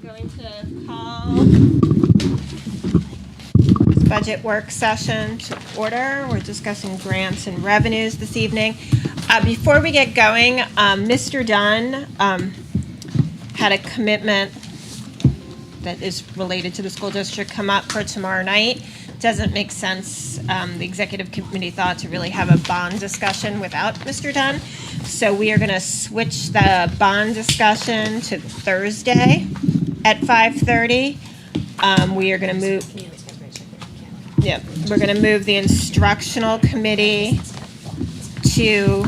going to call this budget work session to order. We're discussing grants and revenues this evening. Before we get going, Mr. Dunn had a commitment that is related to the school district come up for tomorrow night. Doesn't make sense, the executive committee thought, to really have a bond discussion without Mr. Dunn. So we are going to switch the bond discussion to Thursday at 5:30. We are going to move. Yeah, we're going to move the instructional committee to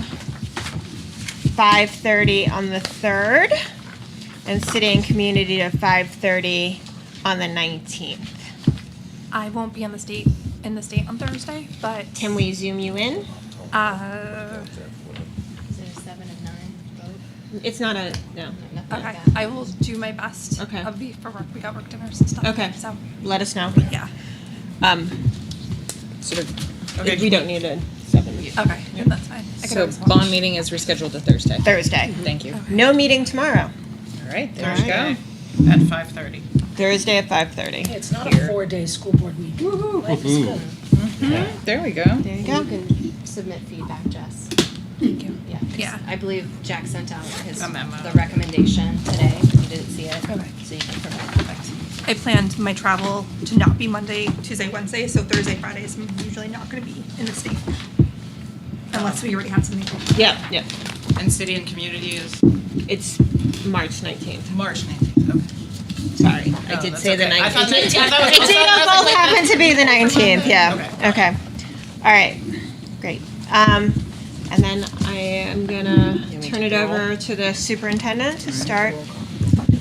5:30 on the 3rd, and city and community to 5:30 on the 19th. I won't be in the state on Thursday, but Can we Zoom you in? Is it a 7 and 9 vote? It's not a, no. Nothing okay, like that. I will do my best. Okay. I'll be for work. We got work dinners and stuff. Okay. So Let us know. yeah. Okay. We don't need a 7. Okay, that's fine. I can So always watch. bond meeting is rescheduled to Thursday. Thursday. Thank you. No meeting tomorrow. All right, there All we right. go. At 5:30. Thursday at 5:30. It's not a 4-day school board week. Life is good. There we go. There you You go. can submit feedback, Jess. Thank you. Yeah. Yeah. I believe Jack sent out A memo. the recommendation today, because you didn't see it. Okay. So you can provide it. I planned my travel to not be Monday, Tuesday, Wednesday, so Thursday, Fridays, I'm usually not going to be in the state. Unless we already have something. Yeah, yeah. And city and community is It's March 19th. March 19th. Okay. Sorry, I No, did that's say the okay. 19th. I thought 19th. I thought it It was- did both happen to be the 19th, yeah. Okay. Okay. All right, great. And then I am gonna turn it over to the superintendent to start.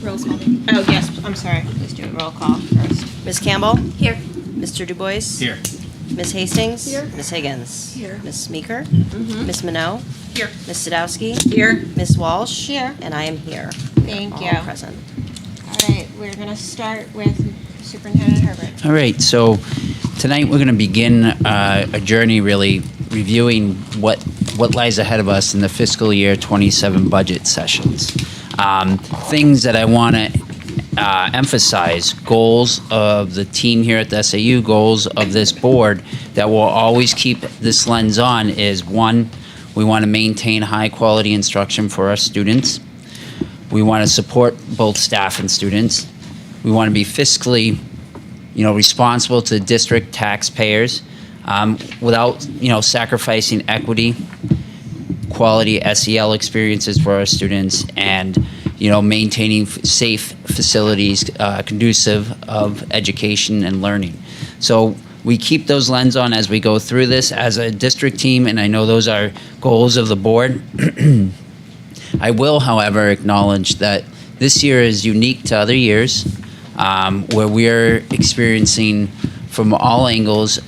Roll call. Oh, yes, I'm sorry. Please do a roll call first. Ms. Campbell? Here. Mr. Du Bois? Here. Ms. Hastings? Here. Ms. Higgins? Here. Ms. Meeker? Ms. Minot? Here. Ms. Sadowski? Here. Ms. Walsh? Here. And I am here. Thank All you. present. All right, we're gonna start with Superintendent Herbert. All right, so tonight we're going to begin a journey really reviewing what lies ahead of us in the fiscal year 27 budget sessions. Things that I want to emphasize, goals of the team here at the SAU, goals of this board that will always keep this lens on is, one, we want to maintain high quality instruction for our students. We want to support both staff and students. We want to be fiscally, responsible to district taxpayers without, sacrificing equity, quality SEL experiences for our students, and, maintaining safe facilities conducive of education and learning. So we keep those lens on as we go through this as a district team, and I know those are goals of the board. I will, however, acknowledge that this year is unique to other years, where we're experiencing from all angles,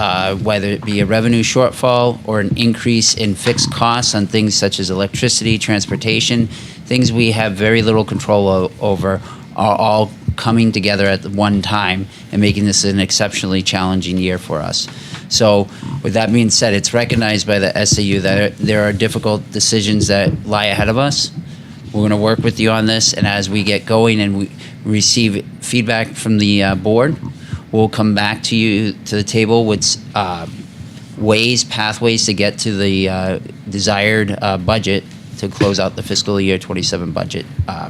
whether it be a revenue shortfall or an increase in fixed costs on things such as electricity, transportation, things we have very little control over, are all coming together at one time and making this an exceptionally challenging year for us. So with that being said, it's recognized by the SAU that there are difficult decisions that lie ahead of us. We're going to work with you on this, and as we get going and we receive feedback from the board, we'll come back to you, to the table with pathways to get to the desired budget to close out the fiscal year 27 budget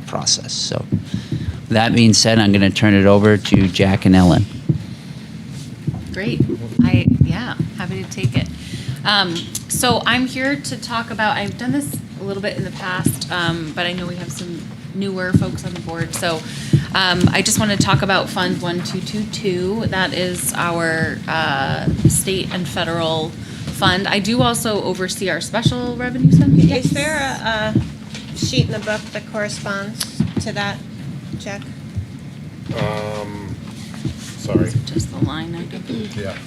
process. So that being said, I'm going to turn it over to Jack and Ellen. Great. Happy to take it. So I'm here to talk about, I've done this a little bit in the past, but I know we have some newer folks on the board. So I just want to talk about Fund 1222. That is our state and federal fund. I do also oversee our special revenue fund. Is there a sheet in the book that corresponds to that, Jack? Is Sorry. it just the line item? Yeah,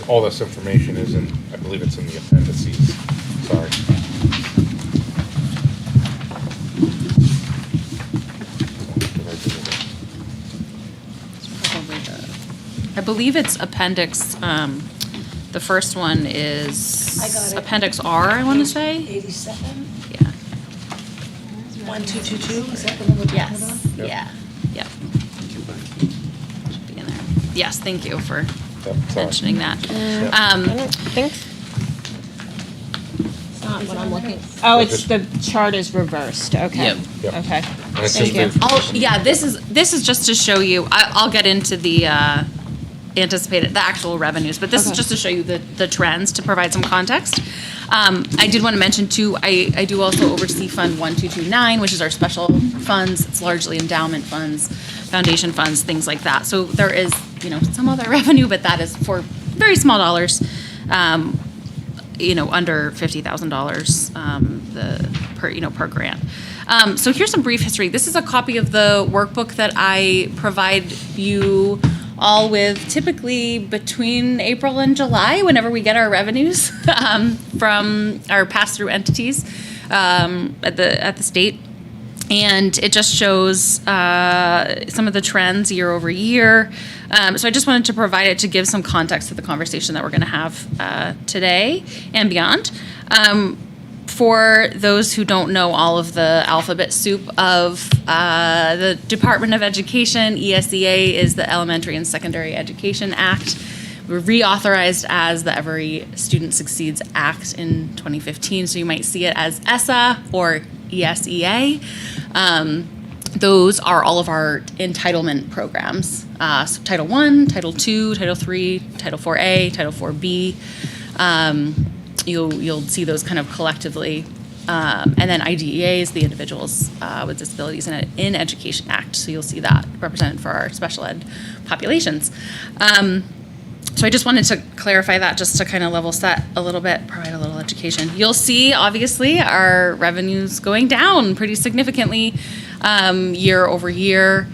all this information is in, I believe it's in the appendices. Sorry. Probably I believe it's appendix, the first one is I got it. appendix R, I want to say. 87, Yeah. 1222, is that the one we're talking about? Yes. Yep. Yeah. Yep. Yes, thank you for Yep, sorry. mentioning that. I don't think. It's not what I'm looking. Oh, it's the chart is reversed. Okay. Yep. Yep. Okay. And it's Thank just you. the- Yeah, this is just to show you. I'll get into the the actual revenues, but this is Okay. just to show you the trends to provide some context. I did want to mention too. I do also oversee Fund 1229, which is our special funds. It's largely endowment funds, foundation funds, things like that. So there is some other revenue, but that is for very small dollars. Under $50,000 per grant. So here's some brief history. This is a copy of the workbook that I provide you all with typically between April and July, whenever we get our revenues from our pass-through entities at the state. And it just shows some of the trends year over year. So I just wanted to provide it to give some context to the conversation that we're going to have today and beyond. For those who don't know all of the alphabet soup of the Department of Education, ESEA is the Elementary and Secondary Education Act. We're reauthorized as the Every Student Succeeds Act in 2015, so you might see it as ESSA or ESEA. Those are all of our entitlement programs. So Title I, Title II, Title III, Title 4A, Title 4B. You'll see those kind of collectively. And then IDEA is the Individuals with Disabilities in Education Act. So you'll see that represented for our special ed populations. So I just wanted to clarify that just to kind of level set a little bit, provide a little education. You'll see, obviously, our revenues going down pretty significantly year over year.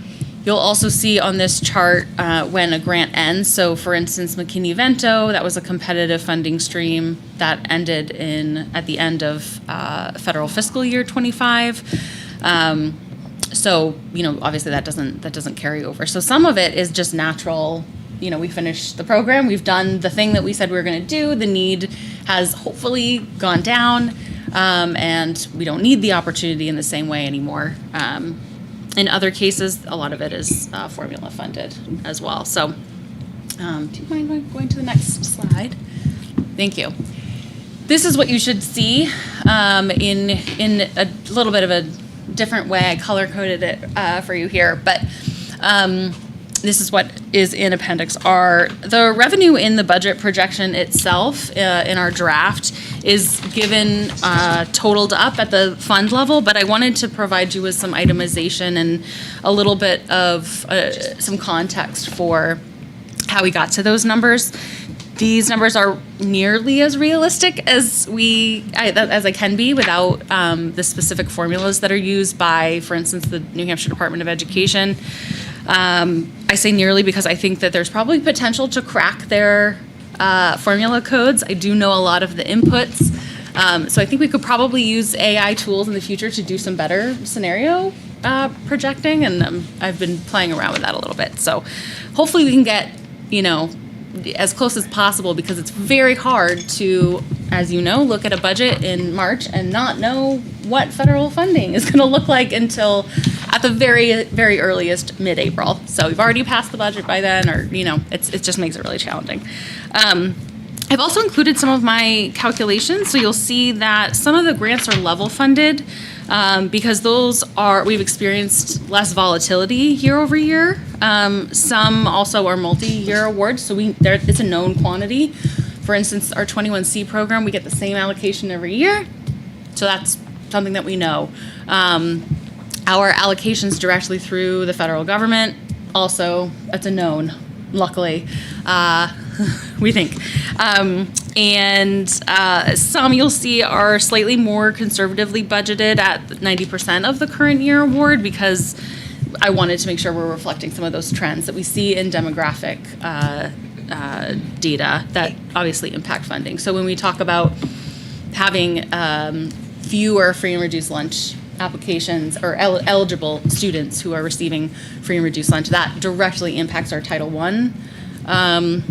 You'll also see on this chart when a grant ends. So for instance, McKinney-Vento, that was a competitive funding stream that ended at the end of federal fiscal year 25. So, obviously that doesn't carry over. So some of it is just natural. We finished the program, we've done the thing that we said we were going to do, the need has hopefully gone down, and we don't need the opportunity in the same way anymore. In other cases, a lot of it is formula funded as well. So, do you mind going to the next slide? Thank you. This is what you should see in a little bit of a different way. I color coded it for you here, but this is what is in Appendix R. The revenue in the budget projection itself in our draft is given totaled up at the fund level, but I wanted to provide you with some itemization and a little bit of some context for how we got to those numbers. These numbers are nearly as realistic as I can be without the specific formulas that are used by, for instance, the New Hampshire Department of Education. I say nearly because I think that there's probably potential to crack their formula codes. I do know a lot of the inputs. So I think we could probably use AI tools in the future to do some better scenario projecting, and I've been playing around with that a little bit. So hopefully we can get, as close as possible, because it's very hard to, as you know, look at a budget in March and not know what federal funding is going to look like until at the very, very earliest mid-April. So we've already passed the budget by then, or, it just makes it really challenging. I've also included some of my calculations, so you'll see that some of the grants are level funded because we've experienced less volatility year over year. Some also are multi-year awards, so it's a known quantity. For instance, our 21C program, we get the same allocation every year, so that's something that we know. Our allocations directly through the federal government, also, that's a known, luckily. We think. And some you'll see are slightly more conservatively budgeted at 90% of the current year award, because I wanted to make sure we're reflecting some of those trends that we see in demographic data that obviously impact funding. So when we talk about having fewer free and reduced lunch applications or eligible students who are receiving free and reduced lunch, that directly impacts our Title I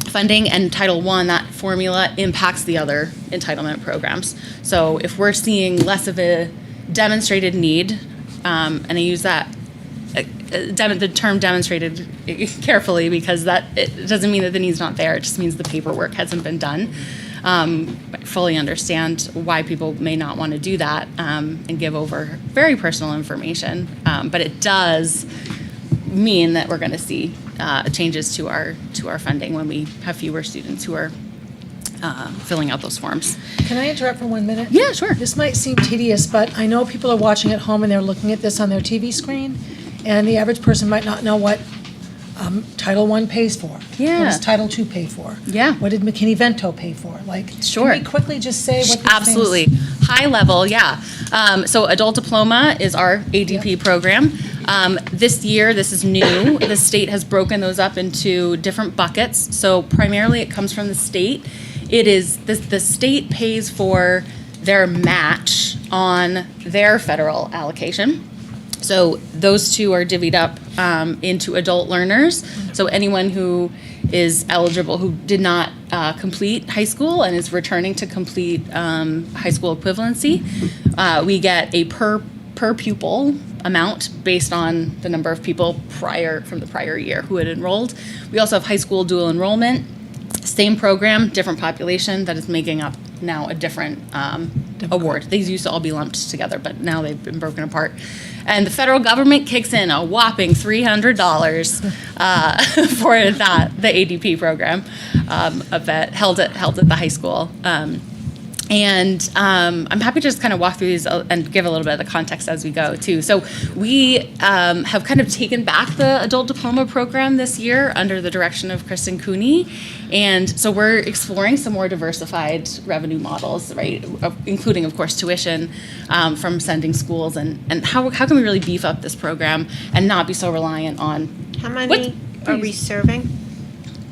funding, and Title I, that formula impacts the other entitlement programs. So if we're seeing less of a demonstrated need, and I use that the term demonstrated carefully, because that it doesn't mean that the need's not there. It just means the paperwork hasn't been done. I fully understand why people may not want to do that and give over very personal information, but it does mean that we're going to see changes to our funding when we have fewer students who are filling out those forms. Can I interrupt for 1 minute? Yeah, sure. This might seem tedious, but I know people are watching at home and they're looking at this on their TV screen, and the average person might not know what Title I pays for. Yeah. What does Title II pay for? Yeah. What did McKinney-Vento pay for? Like, Sure. can we quickly just say what these Absolutely. things? High level, yeah. So adult diploma is our ADP Yep. program. This year, this is new. The state has broken those up into different buckets. So primarily it comes from the state. It is, the state pays for their match on their federal allocation. So those two are divvied up into adult learners. So anyone who is eligible, who did not complete high school and is returning to complete high school equivalency, we get a per pupil amount based on the number of people from the prior year who had enrolled. We also have high school dual enrollment. Same program, different population that is making up now a different award. These used to all be lumped together, but now they've been broken apart. And the federal government kicks in a whopping $300 for that, the ADP program held at the high school. And I'm happy to just kind of walk through these and give a little bit of the context as we go, too. So we have kind of taken back the adult diploma program this year under the direction of Kristen Cooney. And so we're exploring some more diversified revenue models, right, including, of course, tuition from sending schools. And how can we really beef up this program and not be so reliant on... How many are we serving?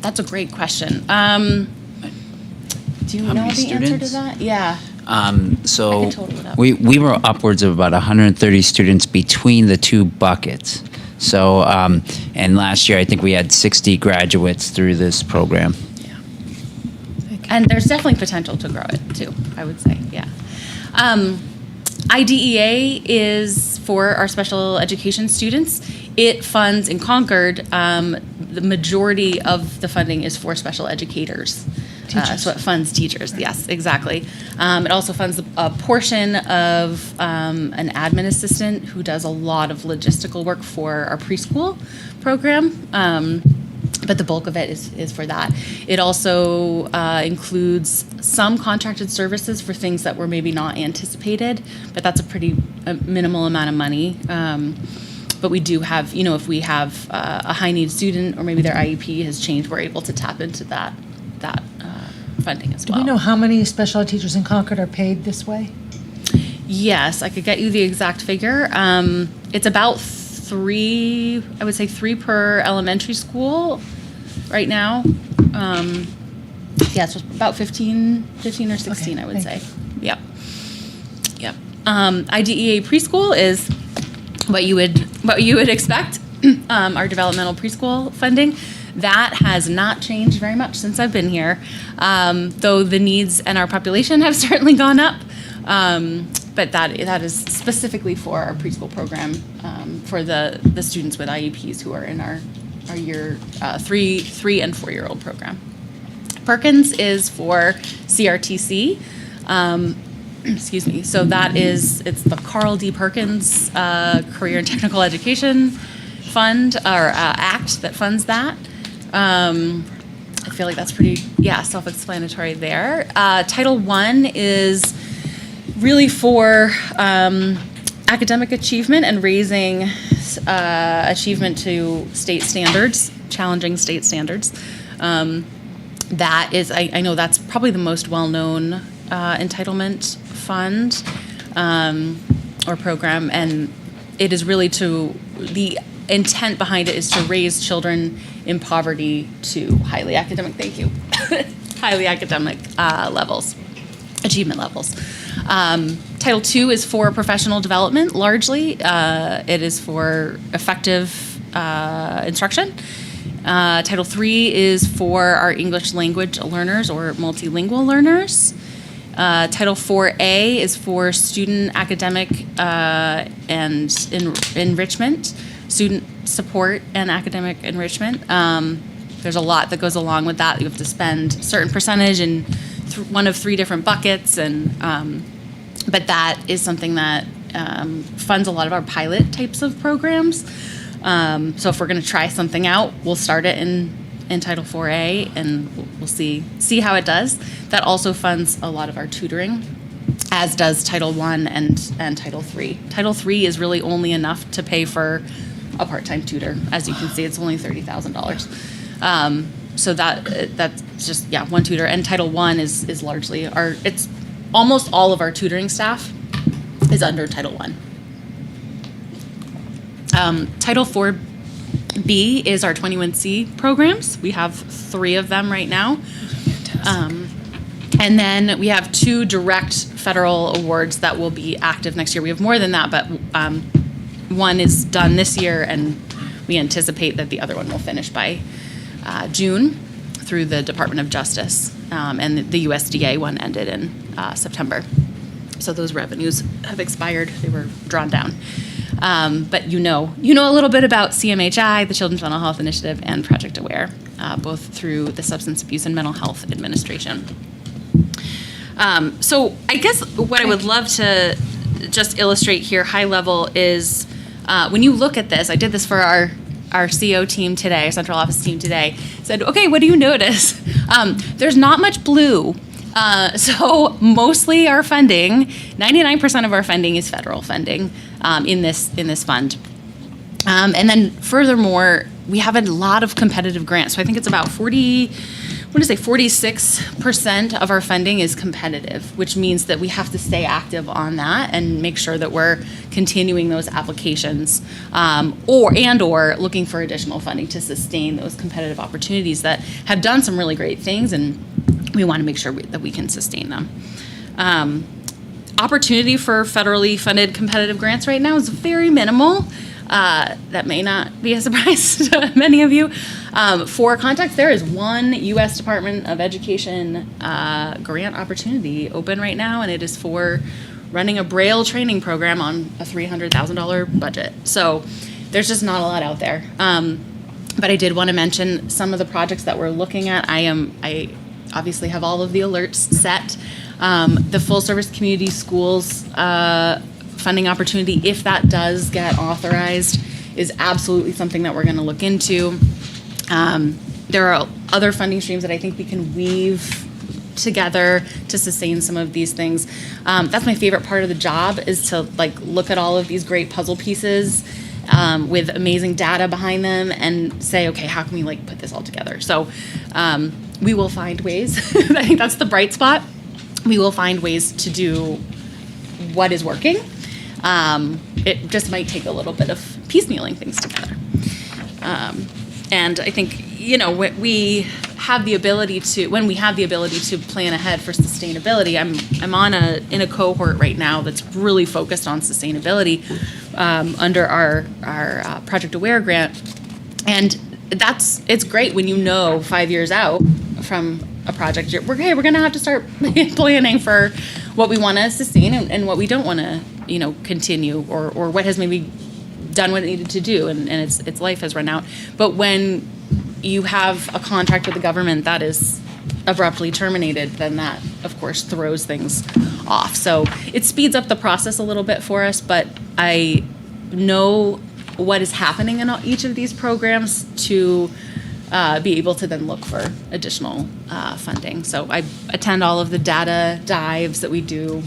That's a great question. Do you How know many the answer to students? that? Yeah. So I can total it up. we were upwards of about 130 students between the two buckets. So, and last year I think we had 60 graduates through this program. And there's definitely potential to grow it too, I would say, yeah. IDEA is for our special education students. It funds in Concord, the majority of the funding is for special educators. So it funds teachers, yes, exactly. It also funds a portion of an admin assistant who does a lot of logistical work for our preschool program. But the bulk of it is for that. It also includes some contracted services for things that were maybe not anticipated, but that's a pretty minimal amount of money. But we do have, if we have a high need student or maybe their IEP has changed, we're able to tap into that funding as well. Do we know how many special ed teachers in Concord are paid this way? Yes, I could get you the exact figure. It's about 3 per elementary school right now. Yeah, it's about 15 or 16, Okay, I would thank say. Yep. IDEA preschool is what you would expect. Our developmental preschool funding. That has not changed very much since I've been here, though the needs and our population have certainly gone up. But that is specifically for our preschool program, for the students with IEPs who are in our year 3 and 4-year-old program. Perkins is for CRTC. Excuse me. So it's the Carl D. Perkins Career and Technical Education Fund or Act that funds that. I feel like that's pretty, self-explanatory there. Title I is really for academic achievement and raising achievement to state standards, challenging state standards. That is, I know that's probably the most well-known entitlement fund or program, and it is really the intent behind it is to raise children in poverty to highly academic levels, achievement levels. Title II is for professional development, largely. It is for effective instruction. Title III is for our English language learners or multilingual learners. Title IV-A is for student academic and enrichment student support and academic enrichment. There's a lot that goes along with that. You have to spend a certain percentage in one of 3 different buckets, and but that is something that funds a lot of our pilot types of programs. So if we're going to try something out, we'll start it in Title 4A, and we'll see how it does. That also funds a lot of our tutoring, as does Title I and Title III. Title III is really only enough to pay for a part-time tutor. As you can see, it's only $30,000. So that's just, one tutor. And Title I is largely it's almost all of our tutoring staff is under Title I. Title 4B is our 21C programs. We have 3 of them right now. And then we have 2 direct federal awards that will be active next year. We have more than that, but one is done this year, and we anticipate that the other one will finish by June through the Department of Justice. And the USDA one ended in September. So those revenues have expired. They were drawn down. But you know a little bit about CMHI, the Children's Mental Health Initiative, and Project Aware, both through the Substance Abuse and Mental Health Administration. So I guess what I would love to just illustrate here, high level, is when you look at this, I did this for our CO team today, our central office team today, said, okay, what do you notice? There's not much blue. So mostly our funding, 99% of our funding is federal funding in this fund. And then furthermore, we have a lot of competitive grants. So I think it's about 46% of our funding is competitive, which means that we have to stay active on that and make sure that we're continuing those applications or looking for additional funding to sustain those competitive opportunities that have done some really great things, and we want to make sure that we can sustain them. Opportunity for federally funded competitive grants right now is very minimal. That may not be a surprise to many of you. For context, there is one U.S. Department of Education grant opportunity open right now, and it is for running a Braille training program on a $300,000 budget. So there's just not a lot out there. But I did want to mention some of the projects that we're looking at. I obviously have all of the alerts set. The full service community schools funding opportunity, if that does get authorized, is absolutely something that we're going to look into. There are other funding streams that I think we can weave together to sustain some of these things. That's my favorite part of the job, is to look at all of these great puzzle pieces with amazing data behind them and say, okay, how can we put this all together? So we will find ways. I think that's the bright spot. We will find ways to do what is working. It just might take a little bit of piecemealing things together. And I think, when we have the ability to plan ahead for sustainability, I'm in a cohort right now that's really focused on sustainability under our Project Aware grant. And it's great when 5 years out from a project, we're going to have to start planning for what we want to sustain and what we don't want to, continue, or what has maybe done what it needed to do and its life has run out. But when you have a contract with the government that is abruptly terminated, then that, of course, throws things off. So it speeds up the process a little bit for us, but I know what is happening in each of these programs to be able to then look for additional funding. So I attend all of the data dives that we do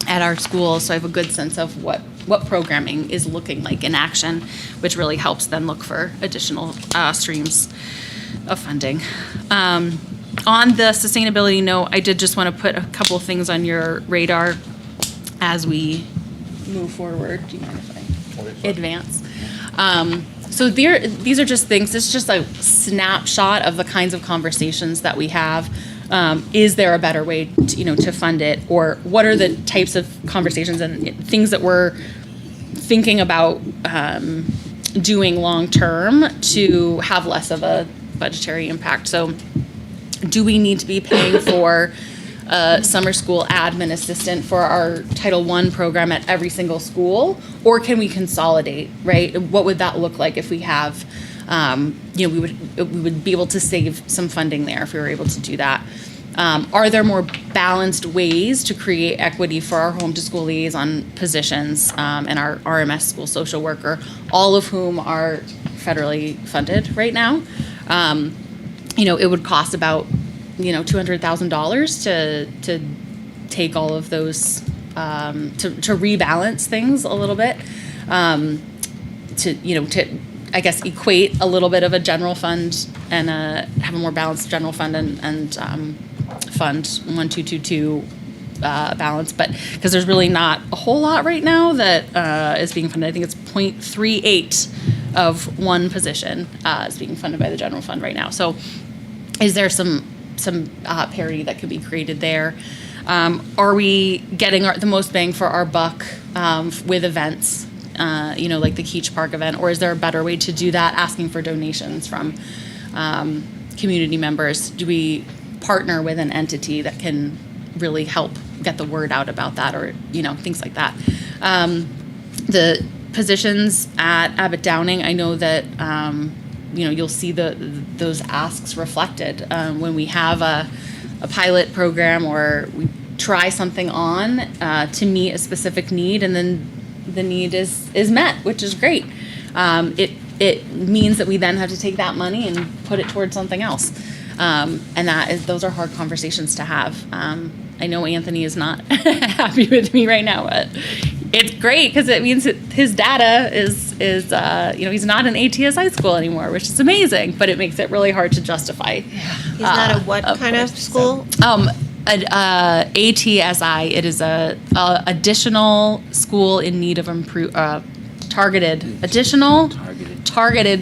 at our schools, so I have a good sense of what programming is looking like in action, which really helps then look for additional streams of funding. On the sustainability note, I did just want to put a couple of things on your radar as we move forward. Do you mind if I advance? So these are just things. It's just a snapshot of the kinds of conversations that we have. Is there a better way to fund it, or what are the types of conversations and things that we're thinking about doing long term to have less of a budgetary impact? So do we need to be paying for a summer school admin assistant for our Title I program at every single school, or can we consolidate, right? What would that look like if we have, we would be able to save some funding there if we were able to do that. Are there more balanced ways to create equity for our home to school liaison positions and our RMS school social worker, all of whom are federally funded right now? It would cost about $200,000 to take all of those to rebalance things a little bit, to I guess equate a little bit of a general fund and have a more balanced general fund and fund 1222 balance, but because there's really not a whole lot right now that is being funded. I think it's 0.38 of one position is being funded by the general fund right now. So is there some parity that could be created there? Are we getting the most bang for our buck with events, like the Keach Park event, or is there a better way to do that, asking for donations from community members? Do we partner with an entity that can really help get the word out about that, or things like that? The positions at Abbott Downing, I know that you'll see those asks reflected when we have a pilot program or we try something on to meet a specific need, and then the need is met, which is great. It means that we then have to take that money and put it towards something else, and those are hard conversations to have. I know Anthony is not happy with me right now, but it's great because it means that his data is he's not in ATSI school anymore, which is amazing, but it makes it really hard to justify. He's not a what kind of school? ATSI, it is a additional school in need of targeted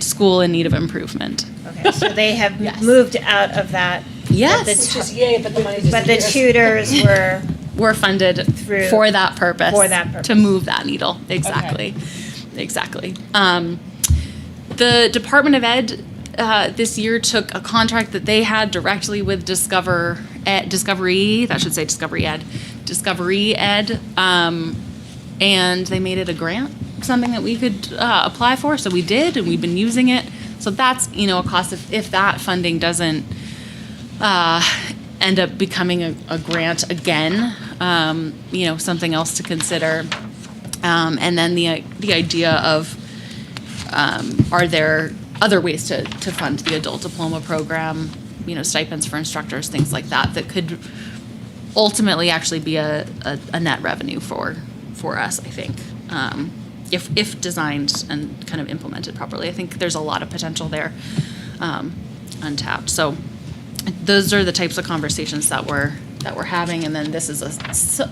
school in need of improvement. Okay, so they have Yes. moved out of that. Yes. But Which is yay, but the money but the tutors were, We're funded for that purpose. For that purpose. To move that needle. Exactly. Exactly. The Department of Ed this year took a contract that they had directly with Discovery Ed, and they made it a grant, something that we could apply for. So we did, and we've been using it. So that's a cost if that funding doesn't end up becoming a grant again, something else to consider. And then the idea of are there other ways to fund the adult diploma program, stipends for instructors, things like that could ultimately actually be a net revenue for us, I think, if designed and kind of implemented properly. I think there's a lot of potential there, untapped. So those are the types of conversations that we're having, and then this is a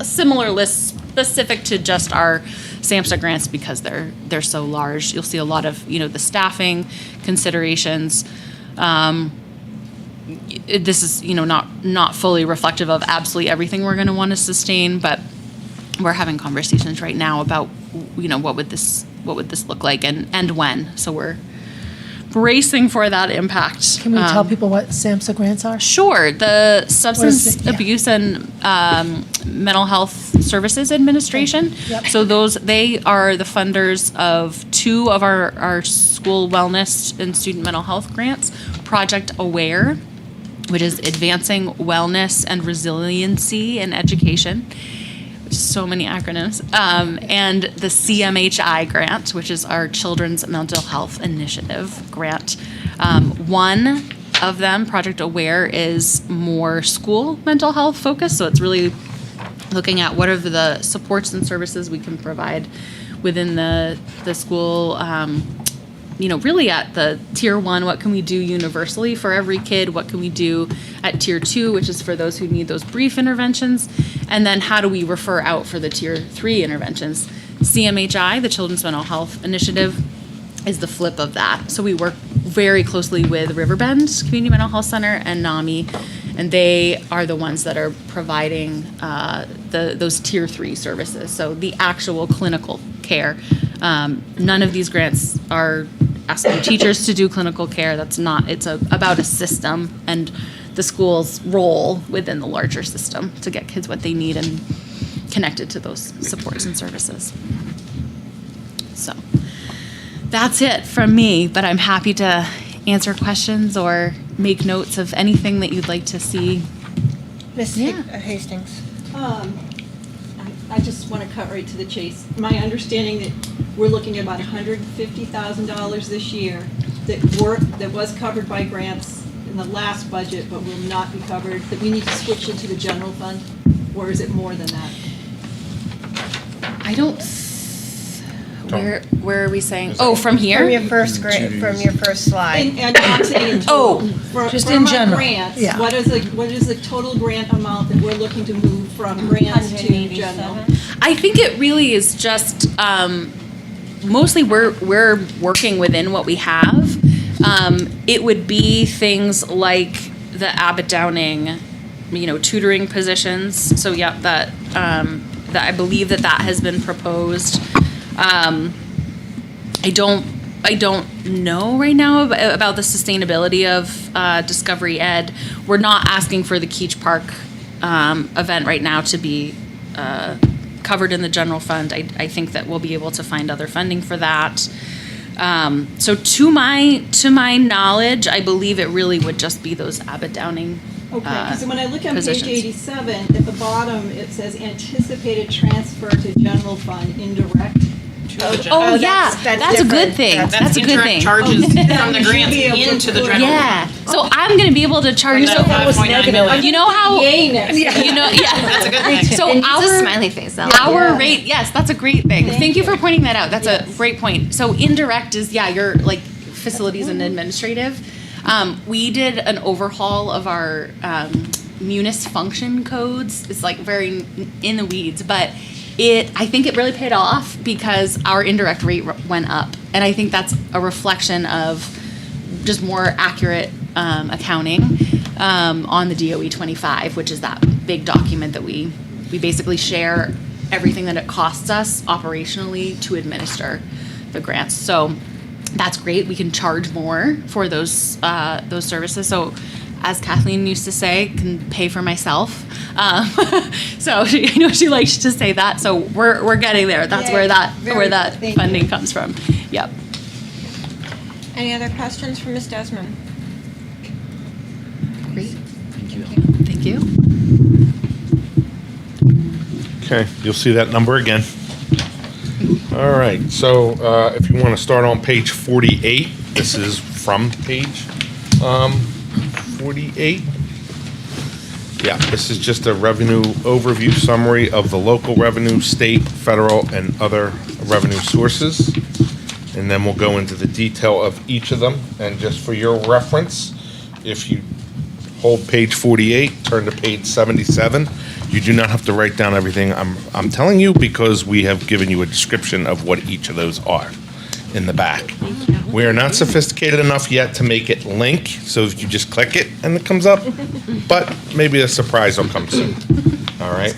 similar list specific to just our SAMHSA grants because they're so large. You'll see a lot of the staffing considerations. This is not fully reflective of absolutely everything we're going to want to sustain, but we're having conversations right now about what would this look like and when. So we're bracing for that impact. Can we tell people what SAMHSA grants are? Sure. The Substance Yeah. Abuse and Mental Health Services Administration. Yep. So they are the funders of two of our school wellness and student mental health grants. Project AWARE, which is Advancing Wellness and Resiliency in Education. So many acronyms, and the CMHI grant, which is our Children's Mental Health Initiative grant. One of them, Project AWARE, is more school mental health focused, so it's really looking at what are the supports and services we can provide within the school, really at the tier 1, what can we do universally for every kid? What can we do at tier 2, which is for those who need those brief interventions? And then how do we refer out for the tier 3 interventions? CMHI, the Children's Mental Health Initiative, is the flip of that. So we work very closely with Riverbend Community Mental Health Center and NAMI, and they are the ones that are providing those tier 3 services. So the actual clinical care. None of these grants are asking teachers to do clinical care. That's not. It's about a system, and the school's role within the larger system to get kids what they need and connected to those supports and services. So that's it from me, but I'm happy to answer questions or make notes of anything that you'd like to see. Ms. Yeah. Hastings. I just want to cut right to the chase. My understanding that we're looking at about $150,000 this year that was covered by grants in the last budget, but will not be covered, that we need to switch into the general fund, or is it more than that? I don't. Where are we saying? Oh, from here. From your first slide. And I'm saying in total. Just from in our general, grants, yeah. what is the total grant amount that we're looking to move from grants to general? I think it really is just mostly we're working within what we have. It would be things like the Abbott Downing, tutoring positions. So yeah, that I believe that has been proposed. I don't know right now about the sustainability of Discovery Ed. We're not asking for the Keach Park event right now to be covered in the general fund. I think that we'll be able to find other funding for that. So to my knowledge, I believe it really would just be those Abbott Downing Okay, because when I look on positions. page 87, at the bottom, it says anticipated transfer to general fund indirect. Oh, yeah, that's a good thing. That's a good indirect thing. charges from the should grants be able to into the put- general. Yeah. So I'm gonna be able to charge. That 5.9 million. You know how? Yay next. Yeah. That's a good thing. So It needs our a smiley face. our rate, yes, that's a great thing. Thank you for pointing that out. That's Yes. a great point. So indirect is your like facilities and administrative. We did an overhaul of our munis function codes. It's like very in the weeds, but I think it really paid off because our indirect rate went up, and I think that's a reflection of just more accurate accounting on the DOE 25, which is that big document that we basically share everything that it costs us operationally to administer the grants. So that's great. We can charge more for those services. So as Kathleen used to say, can pay for myself. So she likes to say that. So we're getting there. That's where that Thank funding you. comes from. Yep. Any other questions for Ms. Desmond? Great. Thank you. Okay, you'll see that number again. All right, so if you want to start on page 48, this is from page 48. Yeah, this is just a revenue overview summary of the local revenue, state, federal, and other revenue sources. And then we'll go into the detail of each of them. And just for your reference, if you hold page 48, turn to page 77. You do not have to write down everything I'm telling you because we have given you a description of what each of those are in the back. We are not sophisticated enough yet to make it link, so if you just click it and it comes up, but maybe a surprise will come soon. All right?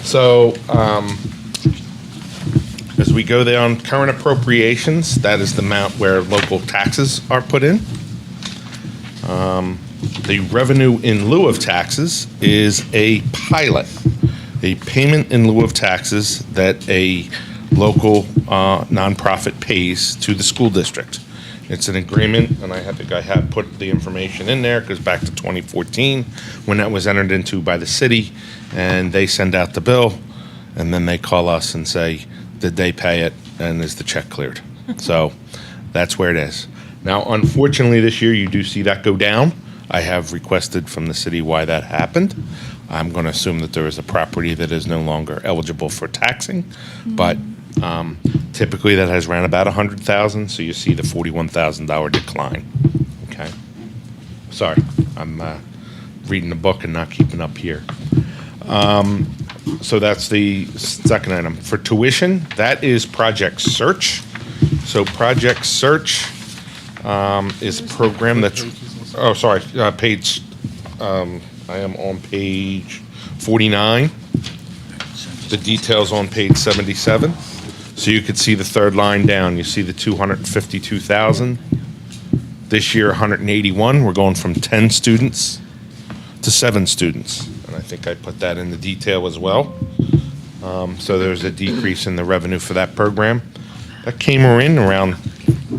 So, as we go down, current appropriations, that is the amount where local taxes are put in. The revenue in lieu of taxes is a pilot, a payment in lieu of taxes that a local nonprofit pays to the school district. It's an agreement, and I think I have put the information in there, because back to 2014, when that was entered into by the city, and they send out the bill, and then they call us and say, did they pay it, and is the check cleared? So that's where it is. Now, unfortunately, this year, you do see that go down. I have requested from the city why that happened. I'm going to assume that there is a property that is no longer eligible for taxing, but typically that has ran about $100,000, so you see the $41,000 decline. Okay. Sorry, I'm reading the book and not keeping up here. So that's the second item. For tuition, that is Project Search. So Project Search is a program that's, page, I am on page 49. The details on page 77. So you could see the third line down. You see the 252,000. This year, 181. We're going from 10 students to 7 students. And I think I put that in the detail as well. So there's a decrease in the revenue for that program. That came in around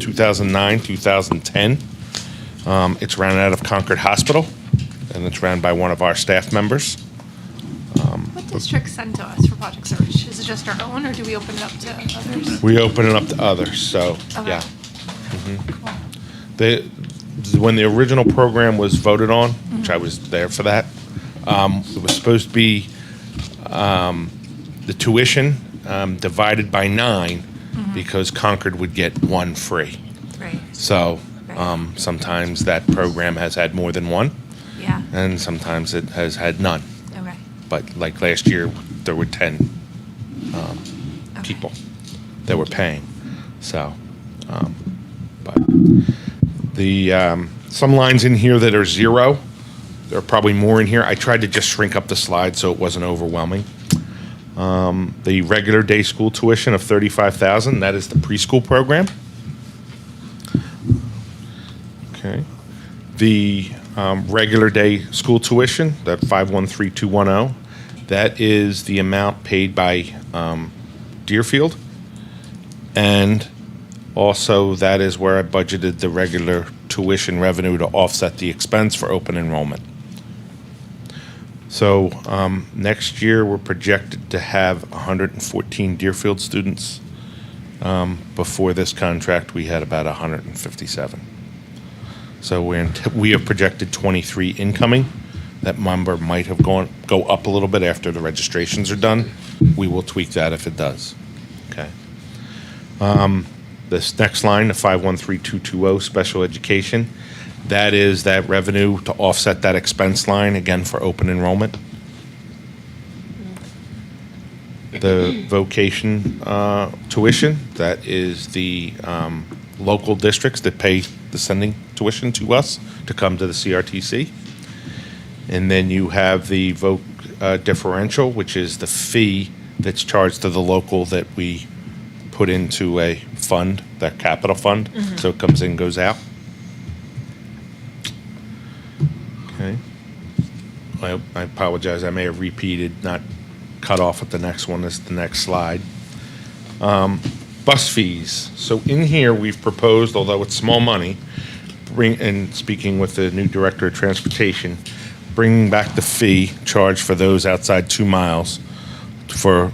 2009, 2010. It's ran out of Concord Hospital, and it's ran by one of our staff members. What districts send to us for Project Search? Is it just our own, or do we open it up to others? We open it up to others, so, Okay. yeah. When the original program was voted on, which I was there for that, it was supposed to be the tuition divided by 9 because Concord would get 1 free. Right. So Right. sometimes that program has had more than 1, Yeah. and sometimes it has had none. Okay. But like last year, there were 10 people that were paying. So, but some lines in here that are 0, there are probably more in here. I tried to just shrink up the slide so it wasn't overwhelming. The regular day school tuition of $35,000, that is the preschool program. Okay. The regular day school tuition, that 513210, that is the amount paid by Deerfield. And also that is where I budgeted the regular tuition revenue to offset the expense for open enrollment. So next year, we're projected to have 114 Deerfield students. Before this contract, we had about 157. So we have projected 23 incoming. That number might have go up a little bit after the registrations are done. We will tweak that if it does. Okay. This next line, the 513220, special education, that is that revenue to offset that expense line, again, for open enrollment. The vocation tuition, that is the local districts that pay the sending tuition to us to come to the CRTC. And then you have the voc differential, which is the fee that's charged to the local that we put into a fund, that capital fund, so it comes in, goes out. Okay. I apologize, I may have repeated, not cut off at the next one, this is the next slide. Bus fees. So in here, we've proposed, although it's small money, and speaking with the new Director of Transportation, bringing back the fee charged for those outside 2 miles to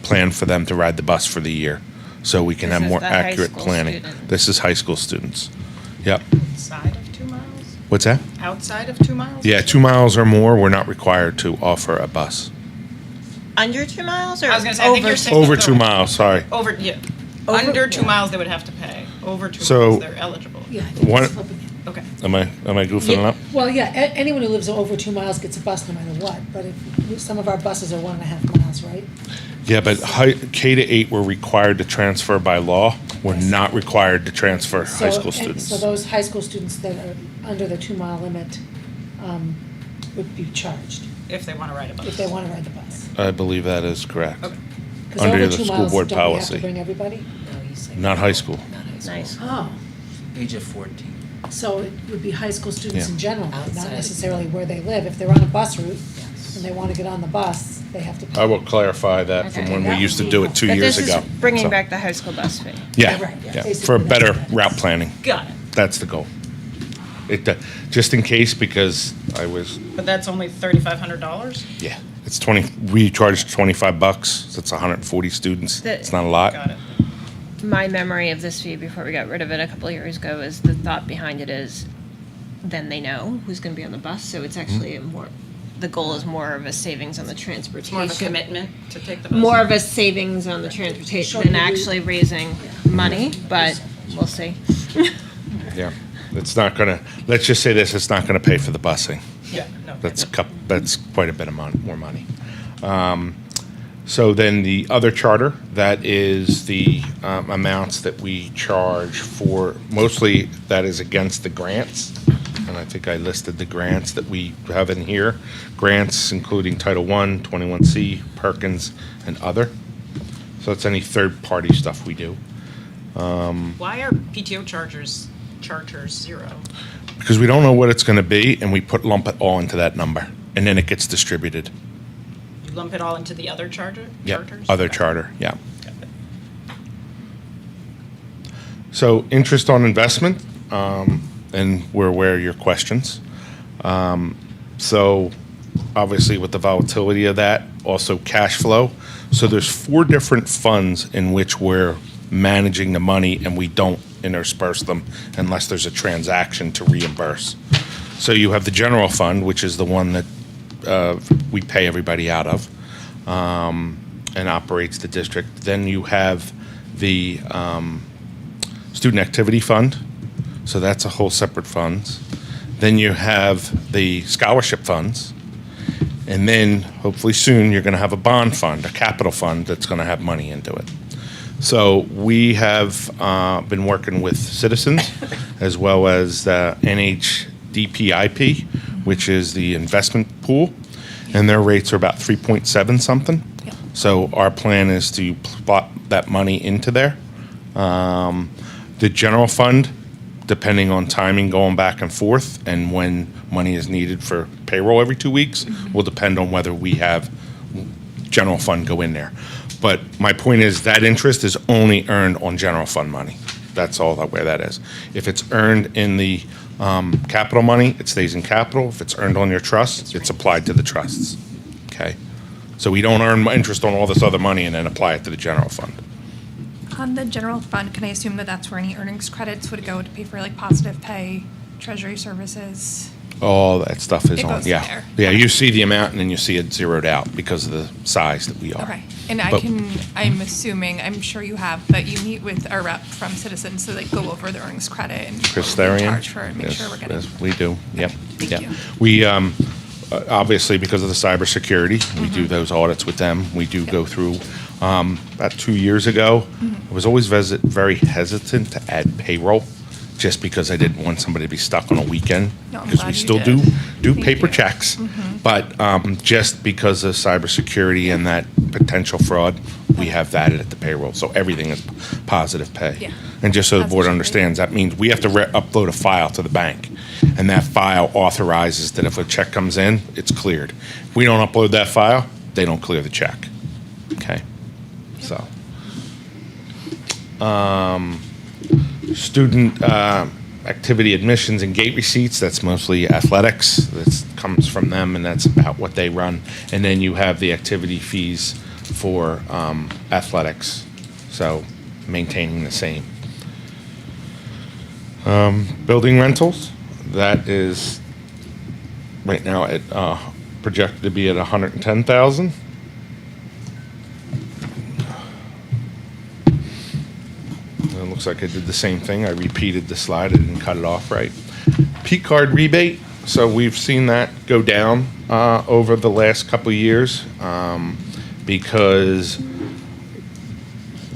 plan for them to ride the bus for the year, so we can This have is more the high accurate school planning. student. This is high school students. Yep. Outside of 2 miles? What's that? Outside of 2 miles? Yeah, 2 miles or more, we're not required to offer a bus. Under 2 miles or I was gonna say, I think over you're 2? saying- Over 2 miles, sorry. Over, yeah. Over- Under 2 yeah. miles, they would have to pay. Over 2 So- miles, they're eligible. Yeah, I think One- it's flipping it. Okay. Am I goofing it Yeah, up? well, yeah, anyone who lives over 2 miles gets a bus no matter what, but if, some of our buses are 1.5 miles, right? Yeah, but K to 8, we're required to transfer by law. We're not required to transfer high school students. So those high school students that are under the 2 mile limit would be charged If they want to ride a bus. if they want to ride the bus. I believe that is correct. Okay. 'Cause Under over the 2 school miles, board don't we have policy. to bring everybody? Not high school. Nice. Oh, Age of 14. so it would be high school students Yeah. in general, not Outside. necessarily where they live. If they're on a bus route and they want to get on the bus, they have to pay. I will clarify that from Okay. when we That used to would do be it 2 But years this ago. is bringing So, back the high school bus fee. Yeah, Right, yeah. yeah, Basically, for that's better what that is. route planning. Got it. That's the goal. Just in case, because I was, But that's only $3,500? yeah, it's 20, we charge $25, so it's 140 students. The- It's not a lot. Got it. My memory of this fee before we got rid of it a couple of years ago is the thought behind it is then they know who's going to be on the bus. So it's actually the goal is more of a savings on the transportation. More of a commitment to take the bus? More of a savings on the transportation than actually raising money, but we'll see. Yeah, it's not gonna, let's just say this, it's not gonna pay for the busing. Yeah, no. That's quite a bit of more money. So then the other charter, that is the amounts that we charge for, mostly that is against the grants. And I think I listed the grants that we have in here. Grants including Title I, 21C, Perkins, and other. So it's any third-party stuff we do. Why are PTO chargers 0? because we don't know what it's going to be, and we lump it all into that number, and then it gets distributed. You lump it all into the other Yep, charters? other Okay. charter, yeah. So interest on investment, and we're aware of your questions. So obviously with the volatility of that, also cash flow. So there's 4 different funds in which we're managing the money, and we don't intersperse them unless there's a transaction to reimburse. So you have the general fund, which is the one that we pay everybody out of, and operates the district. Then you have the student activity fund, so that's a whole separate funds. Then you have the scholarship funds, and then hopefully soon you're going to have a bond fund, a capital fund that's going to have money into it. So we have been working with Citizens as well as the NHDPIP, which is the investment pool, and their rates are about 3.7 something. So our plan is to plot that money into there. The general fund, depending on timing going back and forth and when money is needed for payroll every 2 weeks, will depend on whether we have general fund go in there. But my point is that interest is only earned on general fund money. That's all where that is. If it's earned in the capital money, it stays in capital. If it's earned on your trust, it's applied to the trusts. Okay? So we don't earn interest on all this other money and then apply it to the general fund. On the general fund, can I assume that that's where any earnings credits would go to pay for like positive pay, treasury services? All that stuff is It on, goes yeah. there. Yeah, you see the amount and then you see it zeroed out because of the size that we are. Okay, and But- I'm assuming, I'm sure you have, but you meet with our rep from Citizens to like go over the earnings credit and Chris what we're Therian? charged for and make Yes, sure we're getting. yes, we do, yep, Thank yep. you. We, obviously, because of the cybersecurity, we do those audits with them. We do go through, about 2 years ago, I was always very hesitant to add payroll, just because I didn't want somebody to be stuck on a weekend. No, I'm Because glad we you still did. do Thank paper you. checks. But just because of cybersecurity and that potential fraud, we have that at the payroll. So everything is positive pay. Yeah. And just so the That's board actually great. understands, that means we have to upload a file to the bank. And that file authorizes that if a check comes in, it's cleared. If we don't upload that file, they don't clear the check. Okay? So. Student activity admissions and gate receipts, that's mostly athletics. That comes from them, and that's about what they run. And then you have the activity fees for athletics, so maintaining the same. Building rentals, that is right now at projected to be at 110,000. It looks like I did the same thing. I repeated the slide. I didn't cut it off right. P card rebate. So we've seen that go down over the last couple of years because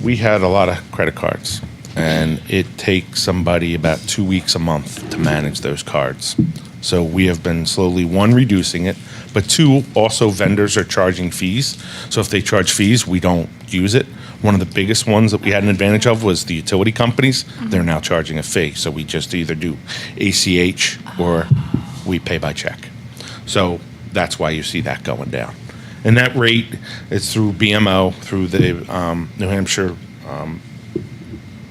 we had a lot of credit cards, and it takes somebody about 2 weeks a month to manage those cards. So we have been slowly, 1, reducing it, but 2, also vendors are charging fees. So if they charge fees, we don't use it. One of the biggest ones that we had an advantage of was the utility companies. They're now charging a fee. So we just either do ACH or we pay by check. So that's why you see that going down. And that rate is through BMO, through the New Hampshire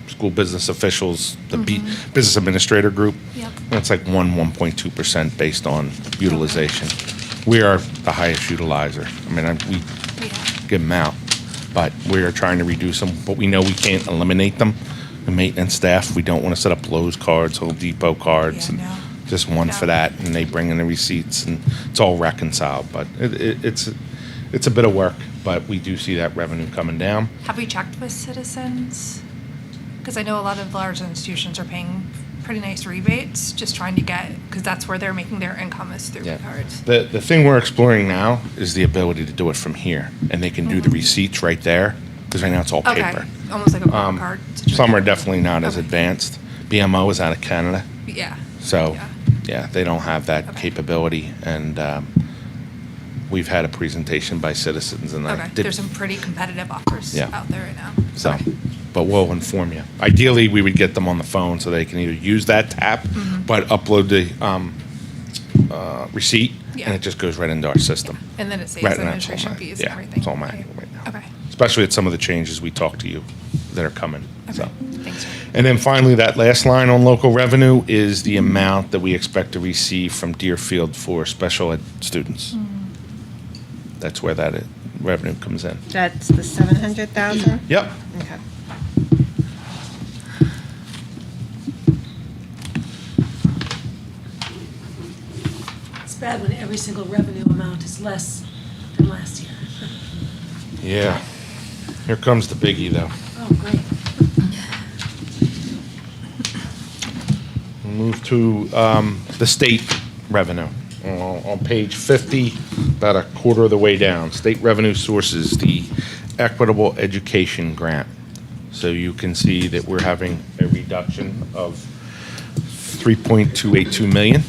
School Business Officials, the Business Administrator Group. Yep. That's like 1.2% based on utilization. We are the highest utilizer. I mean, we give them out, but we are trying to reduce them. But we know we can't eliminate them. The maintenance staff, we don't want to set up Lowe's cards, Home Depot cards, Yeah, and no. just one for that, and they bring in the receipts, and it's all reconciled. But it's a bit of work, but we do see that revenue coming down. Have we checked with Citizens? Because I know a lot of large institutions are paying pretty nice rebates, just trying to get, because that's where they're making their income is through Yeah. cards. The thing we're exploring now is the ability to do it from here, and they can do the receipts right there, because right now it's all Okay, paper. almost like a credit card situation. Some are definitely not as Okay. advanced. BMO is out of Canada, Yeah. so Yeah. yeah, they don't have that Okay. capability, and we've had a presentation by citizens, and I Okay, did. there's some pretty competitive offers Yeah. out there right now. So, but we'll inform you. Ideally, we would get them on the phone so they can either use that tap, but upload the receipt, Yeah. and it just goes right into our system. And then it saves Right, and that's all administration mine. fees Yeah, and everything. it's all manual right now. Okay, Especially at some of the changes we talked to you that are coming. So. okay, thanks. And then finally, that last line on local revenue is the amount that we expect to receive from Deerfield for special ed students. That's where that revenue comes in. That's the 700,000? Yep. Okay. It's bad when every single revenue amount is less than last year. Yeah. Here comes the biggie, though. Oh, great. We'll move to the state revenue. On page 50, about a quarter of the way down, state revenue sources, the equitable education grant. So you can see that we're having a reduction of 3.282 million.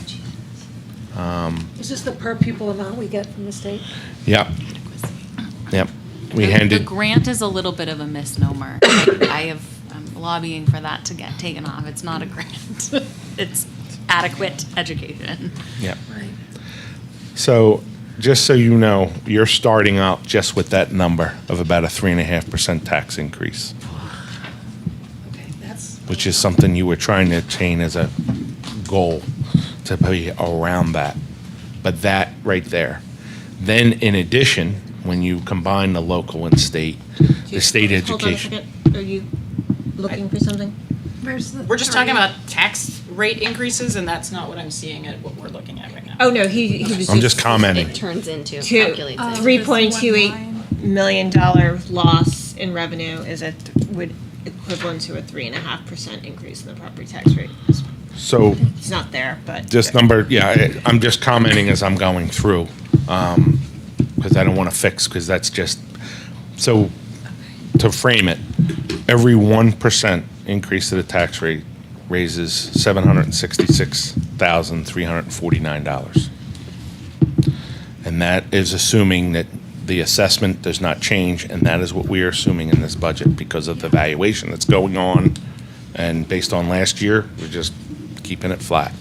Is this the per pupil amount we get from the state? Yep. Yep. We The handed, grant is a little bit of a misnomer. I'm lobbying for that to get taken off. It's not a grant. It's adequate education. yep. Right. So, just so you know, you're starting out just with that number of about a 3.5% tax increase, Okay, that's, which is something you were trying to attain as a goal to be around that. But that right there. Then, in addition, when you combine the local and state, the state education. Hold on a second. Are you looking for something? Where's the? We're just talking about tax rate increases, and that's not what I'm seeing at what we're looking at right now. Oh, no, he was I'm just commenting. It turns into, Two. calculates it. $3.28 million loss in revenue is would equivalent to a 3.5% increase in the property tax rate. So, It's not there, but. this number, yeah, I'm just commenting as I'm going through, because I don't want to fix, because that's just, so, to frame it, every 1% increase to the tax rate raises $766,349. And that is assuming that the assessment does not change, and that is what we are assuming in this budget because of the valuation that's going on. And based on last year, we're just keeping it flat.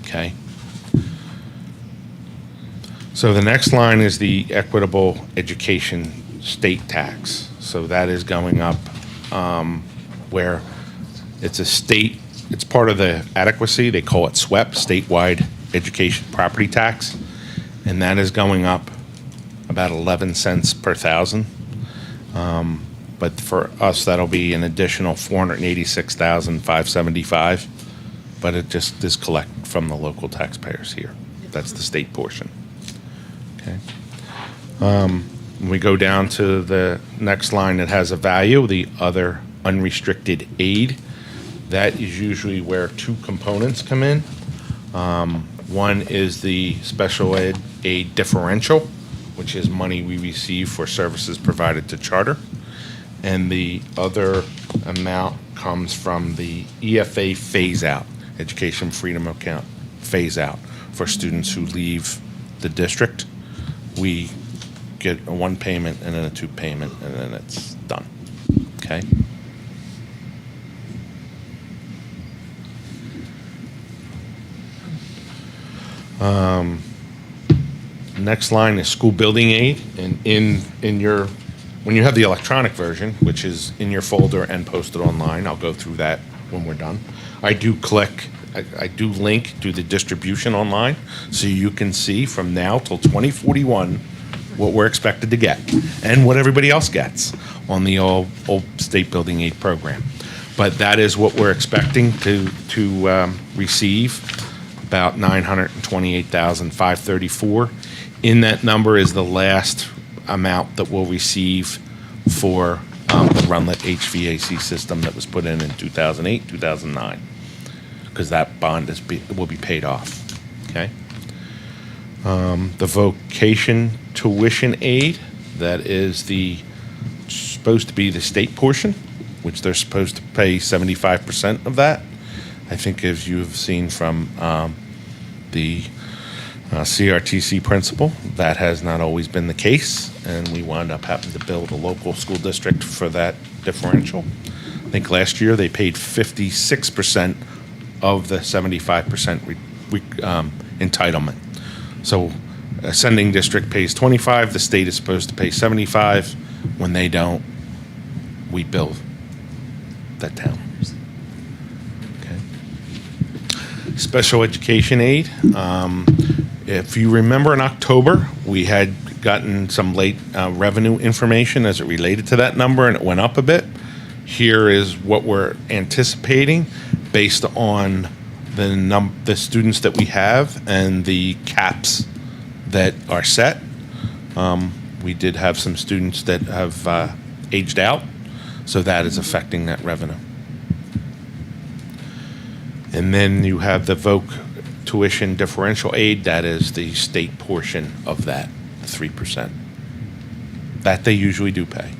Okay? So the next line is the equitable education state tax. So that is going up where it's a state, it's part of the adequacy, they call it SWEP, statewide education property tax, and that is going up about 11 cents per thousand. But for us, that'll be an additional 486,575, but it just is collected from the local taxpayers here. That's the state portion. Okay. When we go down to the next line that has a value, the other unrestricted aid, that is usually where two components come in. One is the special ed aid differential, which is money we receive for services provided to charter. And the other amount comes from the EFA phase-out, Education Freedom Account phase-out, for students who leave the district. We get a one payment and then a two payment, and then it's done. Okay? Next line is school building aid, and in your, when you have the electronic version, which is in your folder and posted online, I'll go through that when we're done. I do link to the distribution online, so you can see from now till 2041 what we're expected to get, and what everybody else gets on the old state building aid program. But that is what we're expecting to receive, about $928,534. In that number is the last amount that we'll receive for the Runlet HVAC system that was put in 2008, 2009, because that bond will be paid off. Okay. The vocation tuition aid, that is supposed to be the state portion, which they're supposed to pay 75% of that. I think as you've seen from the CRTC principal. That has not always been the case, and we wound up having to build a local school district for that differential. I think last year they paid 56% of the 75% entitlement. So ascending district pays 25, the state is supposed to pay 75. When they don't, we bill that town. Okay. Special education aid. If you remember in October, we had gotten some late revenue information as it related to that number, and it went up a bit. Here is what we're anticipating based on the students that we have and the caps that are set. We did have some students that have aged out, so that is affecting that revenue. And then you have the VOC tuition differential aid, that is the state portion of that, 3%. That they usually do pay.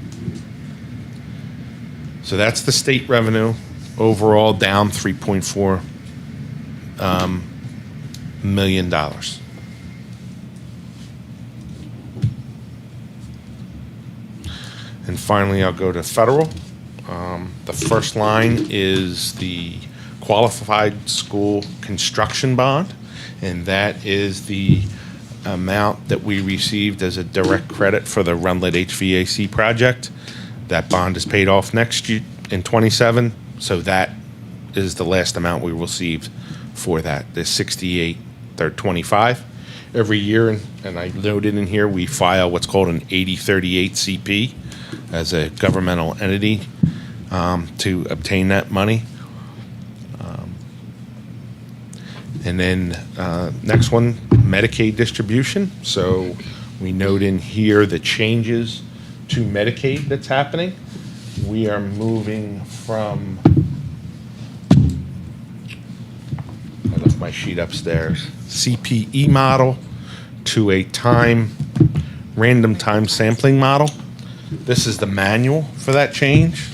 So that's the state revenue, overall down $3.4 million. And finally, I'll go to federal. The first line is the qualified school construction bond, and that is the amount that we received as a direct credit for the Runlet HVAC project. That bond is paid off next year in '27, so that is the last amount we received for that. The 68,325. Every year, and I noted in here, we file what's called an 8038 CP as a governmental entity to obtain that money. And then next one, Medicaid distribution. So we note in here the changes to Medicaid that's happening. We are moving from, I left my sheet upstairs, CPE model to a random time sampling model. This is the manual for that change.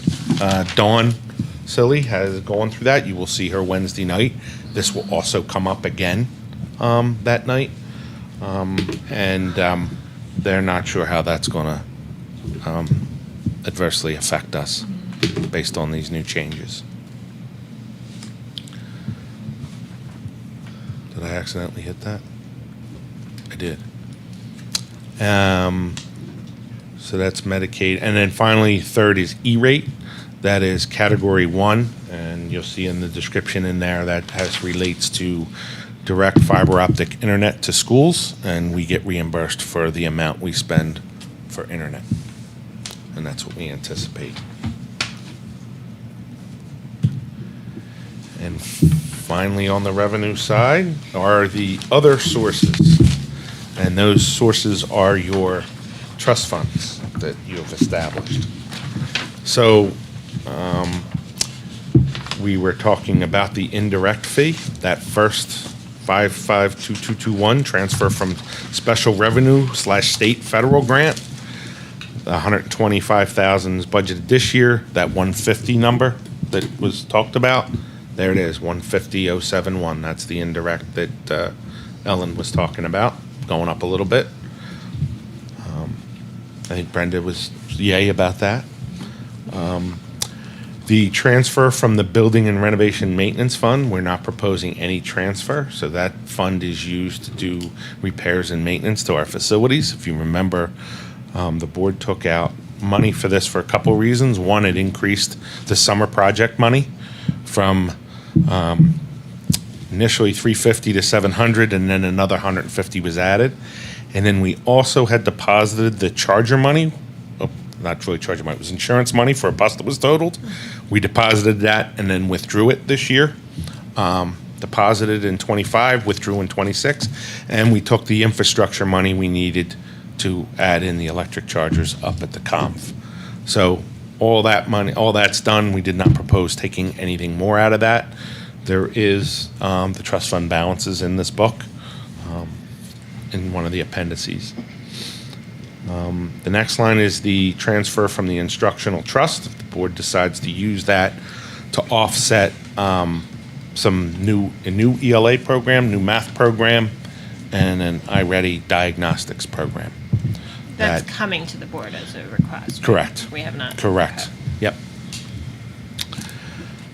Dawn Silly has gone through that. You will see her Wednesday night. This will also come up again that night. And they're not sure how that's going to adversely affect us based on these new changes. Did I accidentally hit that? I did. So that's Medicaid. And then finally, third is E-rate. That is category 1, and you'll see in the description in there that relates to direct fiber optic internet to schools, and we get reimbursed for the amount we spend for internet. And that's what we anticipate. And finally, on the revenue side are the other sources. And those sources are your trust funds that you have established. So we were talking about the indirect fee, that first 552221 transfer from special revenue / state federal grant. The 125,000 is budgeted this year. That 150 number that was talked about, there it is, 150,071. That's the indirect that Ellen was talking about, going up a little bit. I think Brenda was yay about that. The transfer from the Building and Renovation Maintenance Fund, we're not proposing any transfer, so that fund is used to do repairs and maintenance to our facilities. If you remember, the board took out money for this for a couple of reasons. One, it increased the summer project money from initially 350 to 700, and then another 150 was added. And then we also had deposited the charger money. Not really charger money, it was insurance money for a bus that was totaled. We deposited that and then withdrew it this year. Deposited in '25, withdrew in '26, and we took the infrastructure money we needed to add in the electric chargers up at the conf. So all that money, all that's done. We did not propose taking anything more out of that. There is the trust fund balances in this book, in one of the appendices. The next line is the transfer from the instructional trust. If the board decides to use that to offset a new ELA program, new math program and an iReady diagnostics program. That's That- coming to the board as a request. Correct. We have not. Correct. Yep.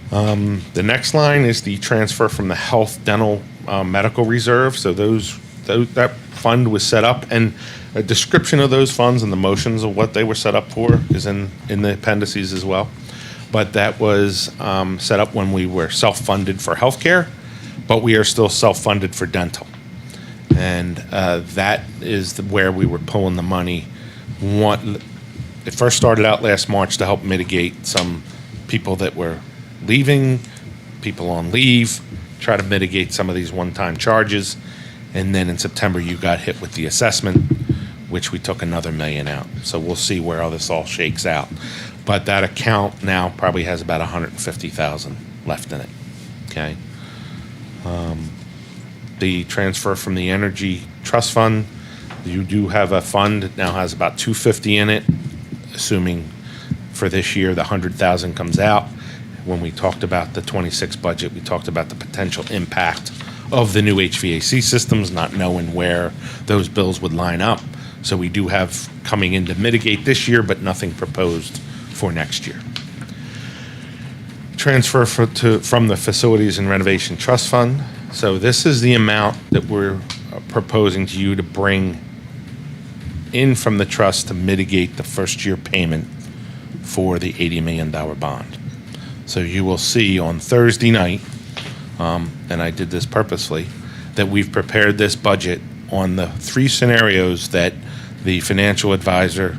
The next line is the transfer from the health, dental, medical reserve. So that fund was set up, and a description of those funds and the motions of what they were set up for is in the appendices as well. But that was set up when we were self-funded for healthcare, but we are still self-funded for dental. And that is where we were pulling the money. It first started out last March to help mitigate some people that were leaving, people on leave, try to mitigate some of these one-time charges. And then in September, you got hit with the assessment, which we took another $1 million out. So we'll see where all this all shakes out. But that account now probably has about $150,000 left in it, okay? The transfer from the Energy Trust Fund, you do have a fund that now has about $250 in it, assuming for this year the $100,000 comes out. When we talked about the 26 budget, we talked about the potential impact of the new HVAC systems, not knowing where those bills would line up. So we do have coming in to mitigate this year, but nothing proposed for next year. Transfer from the Facilities and Renovation Trust Fund. So this is the amount that we're proposing to you to bring in from the trust to mitigate the first year payment for the $80 million bond. So you will see on Thursday night, and I did this purposely, that we've prepared this budget on the 3 scenarios that the financial advisor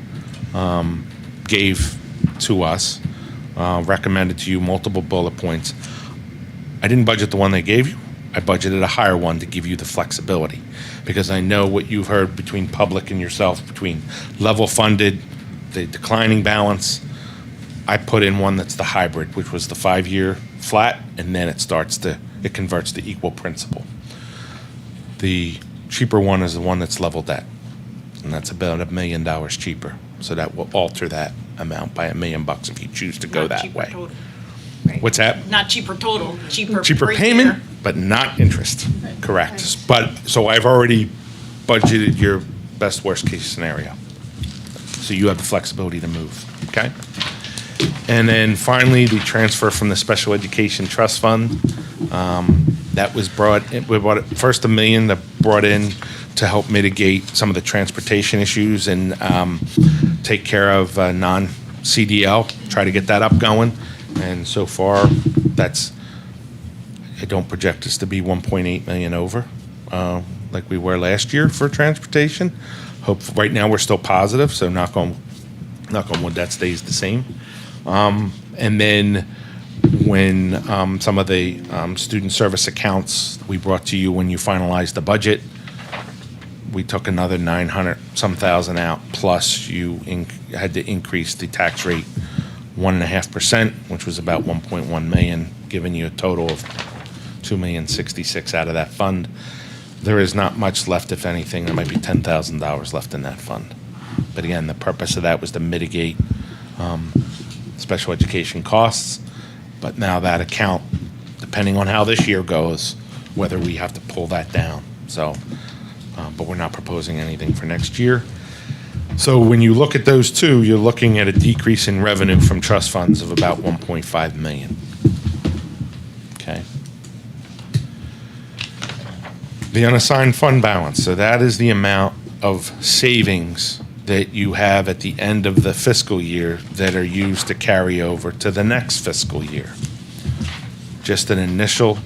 gave to us, recommended to you, multiple bullet points. I didn't budget the one they gave you. I budgeted a higher one to give you the flexibility, because I know what you've heard between public and yourself, between level funded, the declining balance. I put in one that's the hybrid, which was the 5-year flat, and then it converts to equal principal. The cheaper one is the one that's level debt, and that's about $1 million cheaper. So that will alter that amount by $1 million if you choose to go Not that cheaper way. total. What's that? Not cheaper total, cheaper Cheaper per payment, year. but not interest. Correct. But, so I've already budgeted your best worst case scenario. So you have the flexibility to move, okay? And then finally, the transfer from the Special Education Trust Fund. That was we brought it, first $1 million that brought in to help mitigate some of the transportation issues and take care of non-CDL, try to get that up going. And so far, I don't project us to be 1.8 million over, like we were last year for transportation. Right now, we're still positive, so knock on wood, that stays the same. And then when some of the student service accounts we brought to you when you finalized the budget, we took another 900-some thousand out, plus you had to increase the tax rate 1.5%, which was about 1.1 million, giving you a total of $2,066,000 out of that fund. There is not much left, if anything. There might be $10,000 left in that fund. But again, the purpose of that was to mitigate special education costs. But now that account, depending on how this year goes, whether we have to pull that down. So, but we're not proposing anything for next year. So when you look at those two, you're looking at a decrease in revenue from trust funds of about 1.5 million. Okay. The unassigned fund balance, so that is the amount of savings that you have at the end of the fiscal year that are used to carry over to the next fiscal year. Just an initial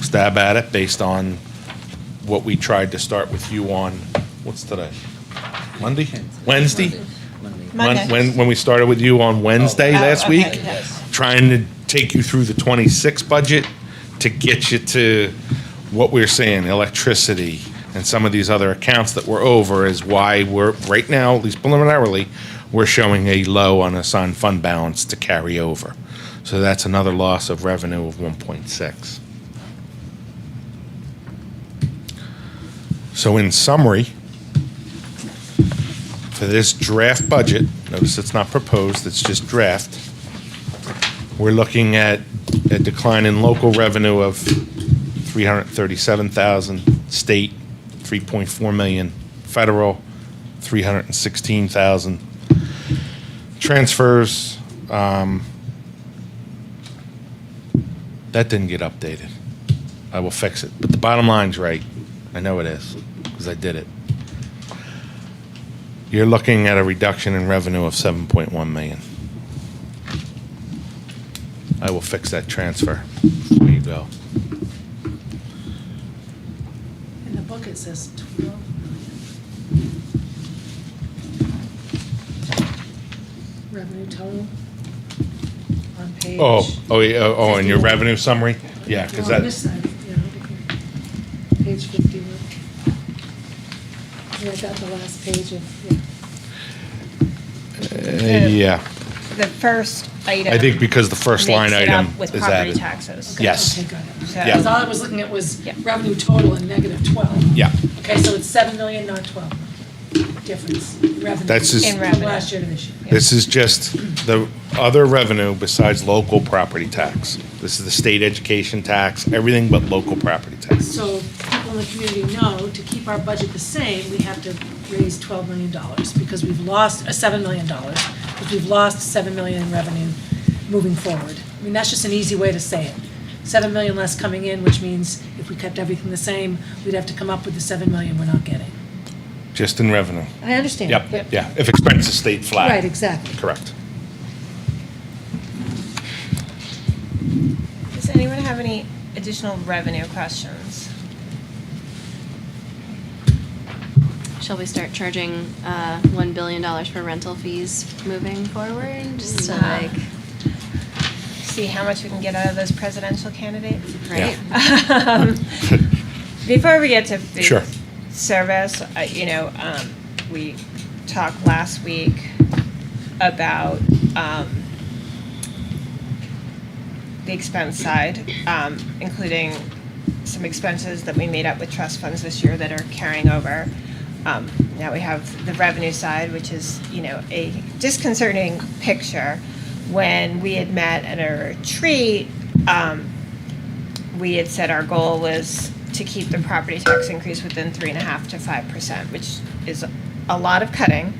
stab at it based on what we tried to start with you on, what's today? Monday? Wednesday? Monday. When we started with you on Wednesday last okay, week, yes. trying to take you through the 26 budget to get you to what we're saying, electricity, and some of these other accounts that we're over is why we're, right now, at least preliminarily, we're showing a low unassigned fund balance to carry over. So that's another loss of revenue of 1.6. So in summary, for this draft budget, notice it's not proposed, it's just draft, we're looking at a decline in local revenue of 337,000, state 3.4 million federal, 316,000 transfers. That didn't get updated. I will fix it. But the bottom line's right. I know it is, because I did it. You're looking at a reduction in revenue of 7.1 million. I will fix that transfer before you go. In the book, it says 12 million. Revenue total on page. Oh, and your revenue summary? Yeah, because No, on this that, side, yeah, over here. Page 51. Yeah, I got the last page of, yeah. yeah. The first item. I think because the first line makes it up item with is property added. taxes. Yes. Okay, got it. So- Because all I was looking at was Yeah. revenue total and negative 12. Yeah. Okay, so it's 7 million, not 12. Difference, revenue. That's just- In From revenue. last year to this year. This is just the other revenue besides local property tax. This is the state education tax, everything but local property tax. So people in the community know, to keep our budget the same, we have to raise $12 million because we've lost, $7 million, because we've lost 7 million in revenue moving forward. I mean, that's just an easy way to say it. 7 million less coming in, which means if we kept everything the same, we'd have to come up with the 7 million we're not getting. Just in revenue. I understand. Yep, yeah. If expenses stayed flat. Right, exactly. Correct. Does anyone have any additional revenue questions? Shall we start charging $1 billion for rental fees moving forward? Just to like, See how much we can get out of those presidential candidates? right? Before we get to food Sure. service, we talked last week about the expense side, including some expenses that we made up with trust funds this year that are carrying over. Now we have the revenue side, which is, a disconcerting picture. When we had met at a retreat, we had said our goal was to keep the property tax increase within 3.5% to 5%, which is a lot of cutting.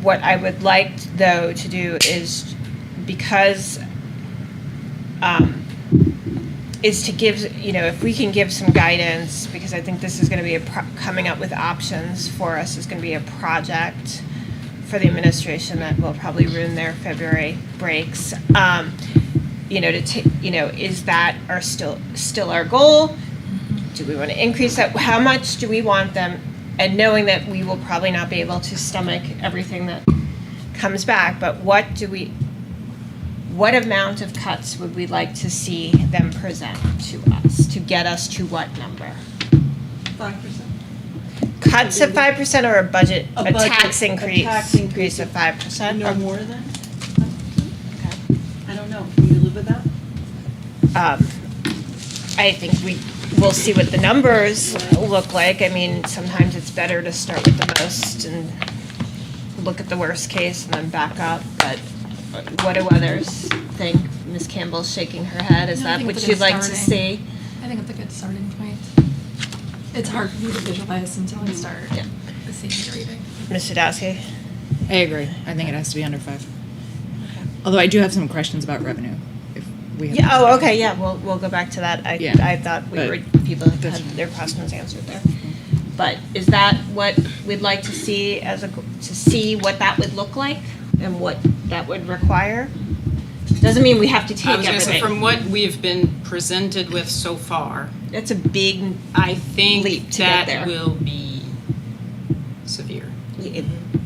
What I would like, though, to do is, because is to give, if we can give some guidance, because I think this is going to be coming up with options for us, is going to be a project for the administration that will probably ruin their February breaks. Is that still our goal? Do we want to increase that? How much do we want them? And knowing that we will probably not be able to stomach everything that comes back, but what amount of cuts would we like to see them present to us to get us to what number? 5%. Cuts of 5% or a budget, A a budget, tax a increase? tax increase of 5%? No Or- more than 5%? Okay. I don't know. Can you live with that? I think we'll see what the numbers look like. I mean, sometimes it's better to start with the most and look at the worst case and then back up, but what do others think? Ms. Campbell's shaking her head. Is No, I that think what it's a you'd good like to starting. see? I think it's a good starting point. It's hard for me to visualize until I start Yeah. seeing the reading. Ms. Sadowski? I agree. I think it has to be under 5. Although I do have some questions about revenue. If we have Yeah, oh, okay, yeah, we'll go back to that. Yeah, I thought but people had that's- their questions answered there. But is that what we'd like to see to see what that would look like and what that would require? Doesn't mean we have to I take was gonna say, everything. from what we've been presented with so far, It's a big, I Leap think to get there. that will be severe.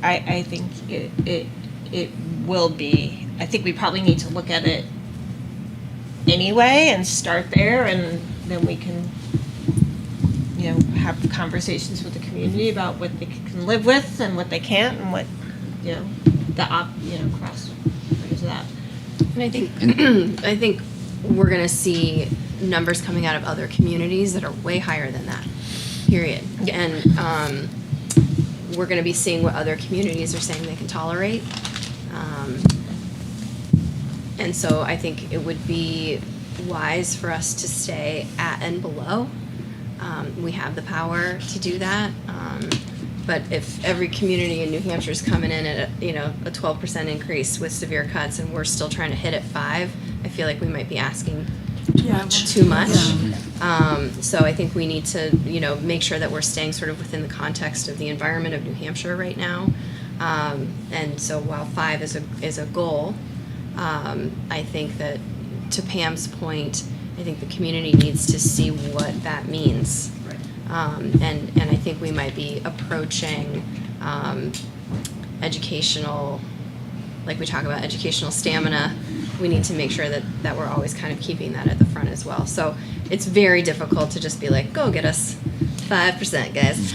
I think it will be. I think we probably need to look at it anyway and start there, and then we can, have conversations with the community about what they can live with and what they can't, and what, cross to that. And I think we're gonna see numbers coming out of other communities that are way higher than that, period. And we're gonna be seeing what other communities are saying they can tolerate. And so I think it would be wise for us to stay at and below We have the power to do that. But if every community in New Hampshire is coming in at a 12% increase with severe cuts, and we're still trying to hit at 5, I feel like we might be asking too much. So I think we need to, make sure that we're staying sort of within the context of the environment of New Hampshire right now. And so while 5 is a goal, I think that, to Pam's point, I think the community needs to see what that means. And I think we might be approaching educational, like we talk about educational stamina. We need to make sure that we're always kind of keeping that at the front as well. So it's very difficult to just be like, go get us 5%, guys.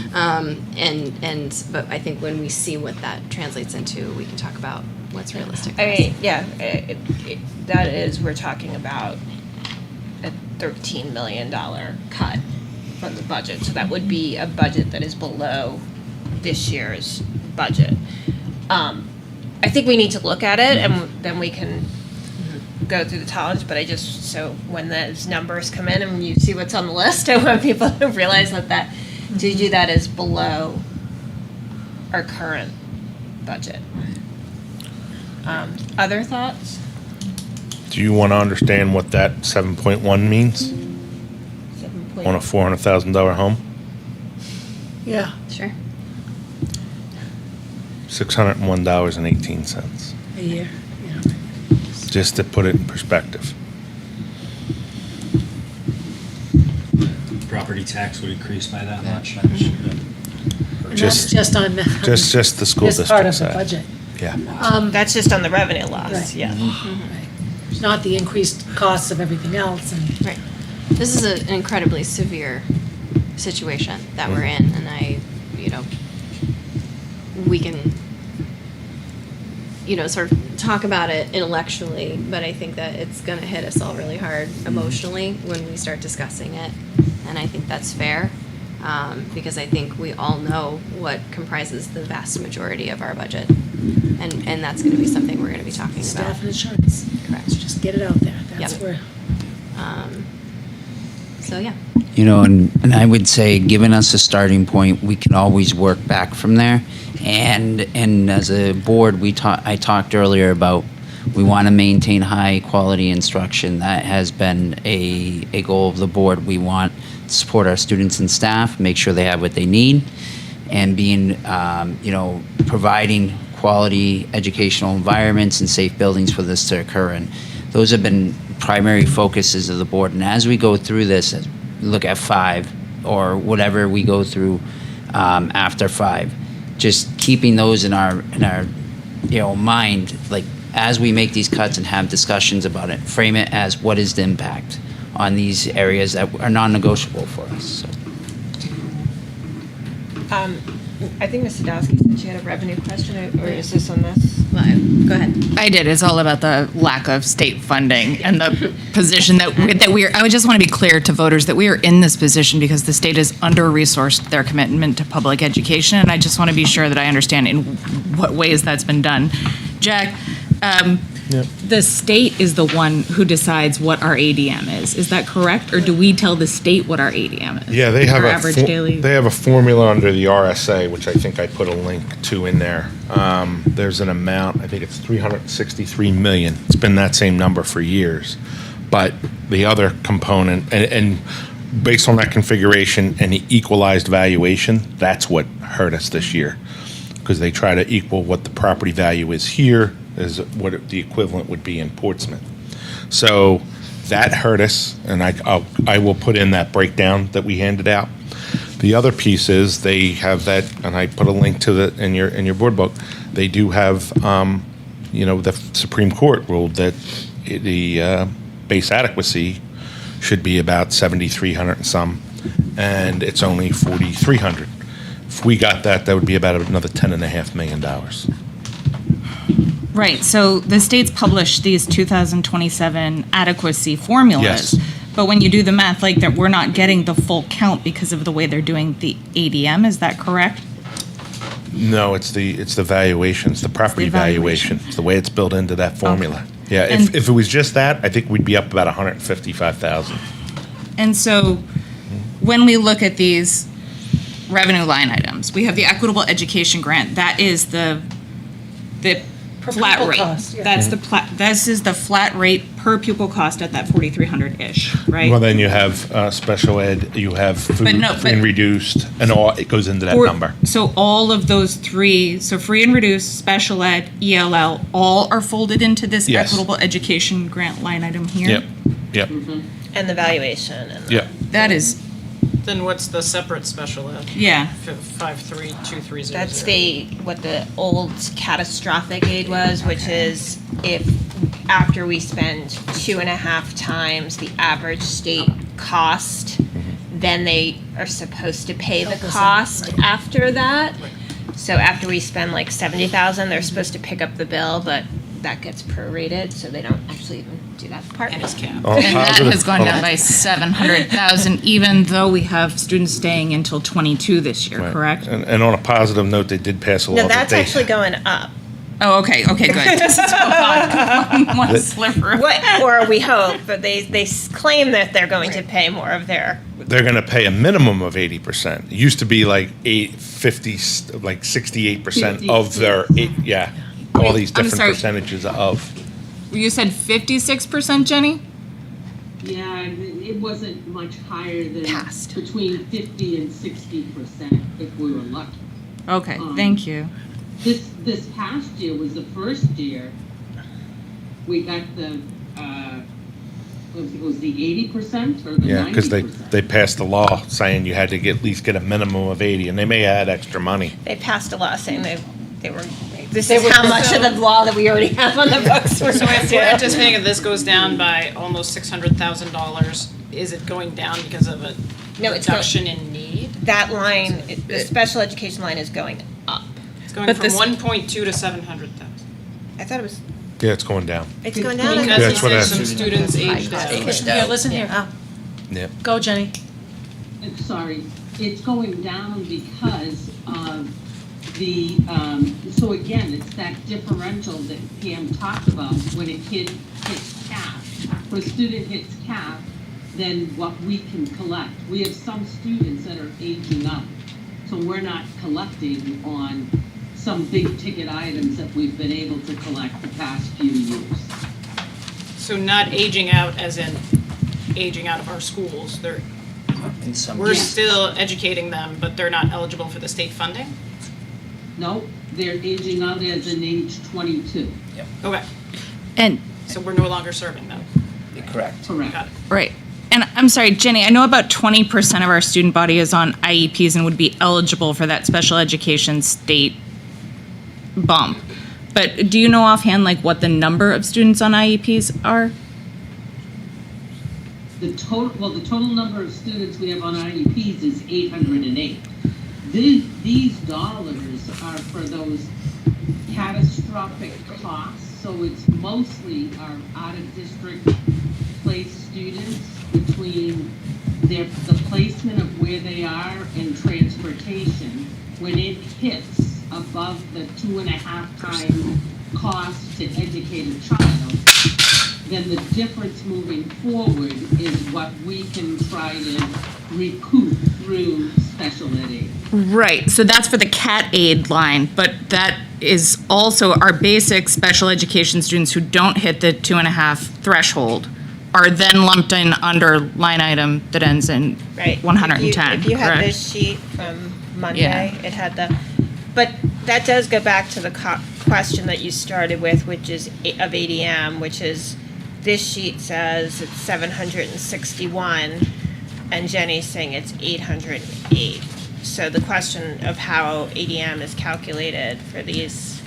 But I think when we see what that translates into, we can talk about what's realistic. I mean, yeah, that is, we're talking about a $13 million cut from the budget. So that would be a budget that is below this year's budget. I think we need to look at it, and then we can go through the tolerance, but so when those numbers come in and you see what's on the list, I want people to realize that to do that is below our current budget. Other thoughts? Do you want to understand what that 7.1 means 7. on a $400,000 home? Yeah. Sure. $601.18. A year, yeah. Just to put it in perspective. Property tax would increase by that much. And that's just on. Just the school this part of district the side. budget. Yeah. That's just on the revenue loss, Right. yeah. Right. Not the increased costs of everything else, and Right. This is an incredibly severe situation that we're in, and we can, sort of talk about it intellectually, but I think that it's going to hit us all really hard emotionally when we start discussing it, and I think that's fair, because I think we all know what comprises the vast majority of our budget, and that's going to be something we're going to be talking about. staff and insurance. Correct. Just get it out there. That's Yep. where. So yeah. And I would say, given us a starting point, we can always work back from there. And as a board, I talked earlier about we want to maintain high quality instruction. That has been a goal of the board. We want to support our students and staff, make sure they have what they need, and providing quality educational environments and safe buildings for this to occur in. Those have been primary focuses of the board. And as we go through this, look at 5 or whatever we go through after 5, just keeping those in our mind, like as we make these cuts and have discussions about it, frame it as what is the impact on these areas that are non-negotiable for us. So. I think Ms. Sadowski said she had a revenue question, or is this on this? Well, go ahead. I did. It's all about the lack of state funding and the position that we're. I would just want to be clear to voters that we are in this position because the state has under-resourced their commitment to public education, and I just want to be sure that I understand in what ways that's been done. Jack, the state is the one who decides what our ADM is. Is that correct, or do we tell the state what our ADM is? Yeah, they have Our average daily. They have a formula under the RSA, which I think I put a link to in there. There's an amount, I think it's $363 million. It's been that same number for years. But the other component, and based on that configuration and the equalized valuation, that's what hurt us this year. Because they try to equal what the property value is here is what the equivalent would be in Portsmouth. So that hurt us, and I will put in that breakdown that we handed out. The other piece is they have that, and I put a link to the in your board book. They do have, the Supreme Court ruled that the base adequacy should be about 7,300 and some, and it's only 4,300. If we got that, that would be about another $10.5 million. Right, so the states publish these 2027 adequacy formulas. Yes. But when you do the math, like that, we're not getting the full count because of the way they're doing the ADM, is that correct? No, it's the valuation. It's the property valuation. It's the way it's built into that formula. Okay. Yeah, And- if it was just that, I think we'd be up about 155,000. And so when we look at these revenue line items, we have the equitable education grant. That is the flat pupil rate. cost, yeah. That's this is the flat rate per pupil cost at that 4,300-ish, right? Well, then you have special ed, you have food, no, free and but- reduced, and all, it goes into that Or- number. So all of those three, so free and reduced, special ed, ELL, all are folded into this Yes. equitable education grant line item here? Yep, yep, And the valuation and the- yep. That is, Then what's the separate special ed? yeah. 53230. That's what the old catastrophic aid was, which is if after we spend 2.5 times the average state cost, then they are supposed to pay the cost after that. So after we spend like 70,000, they're supposed to pick up the bill, but that gets prorated, so they don't actually even do that part. And it's capped. On a And that positive- has gone hold down on. by 700,000, even though we have students staying until 22 this year, Right. correct? And on a positive note, they did pass a law No, that that's they. actually going up. Oh, okay, good. One sliver. What, or we hope, but they claim that they're going to pay more of their. They're gonna pay a minimum of 80%. It used to be like 68% of their, yeah, all these I'm different sorry. percentages of. You said 56%, Jenny? Yeah, it wasn't much higher than Passed. between 50 and 60% if we were lucky. Okay, thank you. This past year was the first year we got the, was the 80% or the 90%? Yeah, because they passed a law saying you had to at least get a minimum of 80, and they may add extra money. They passed a law saying this is how much of the law that we already have on the books. So if we're anticipating that this goes down by almost $600,000, is it going down because of a No, it's reduction in need? That line, the special education line is going up. It's going But from this- 1.2 to 700,000. I thought it was, Yeah, it's going down. it's going down. Because That's he what said I- some students aged out. Here, listen here. Yeah. Go, Jenny. Sorry, it's going down because of the, so again, it's that differential that Pam talked about when a kid hits cap. When a student hits cap, then what we can collect. We have some students that are aging up, so we're not collecting on some big ticket items that we've been able to collect the past few years. So not aging out as in aging out of our schools. In some We're cases. still educating them, but they're not eligible for the state funding? No, they're aging out as an age 22. Okay, And, so we're no longer serving them. Correct. Correct. Got it. right. And I'm sorry, Jenny, I know about 20% of our student body is on IEPs and would be eligible for that special education state bump. But do you know offhand, like, what the number of students on IEPs are? The total number of students we have on IEPs is 808. These dollars are for those catastrophic costs, so it's mostly our out-of-district placed students between the placement of where they are and transportation. When it hits above the 2.5 times cost to educate a child, then the difference moving forward is what we can try to recoup through special ed aid. Right, so that's for the CAT aid line, but that is also our basic special education students who don't hit the 2.5 threshold are then lumped in under line item that ends in Right. 110, If you had correct? this sheet from Monday, Yeah. it had but that does go back to the question that you started with, which is of ADM, which is, this sheet says it's 761, and Jenny's saying it's 808. So the question of how ADM is calculated for these.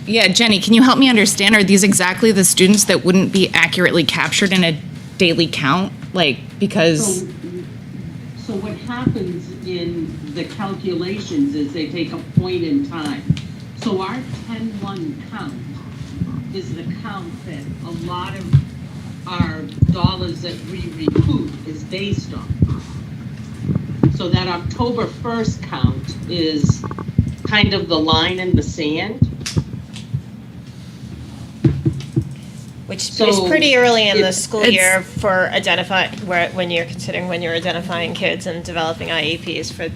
Yeah, Jenny, can you help me understand, are these exactly the students that wouldn't be accurately captured in a daily count? Like, because, So what happens in the calculations is they take a point in time. So our 10-1 count is the count that a lot of our dollars that we recoup is based on. So that October 1st count is kind of the line in the sand. Which is So, pretty early in the it's- school year for when you're identifying kids and developing IEPs for.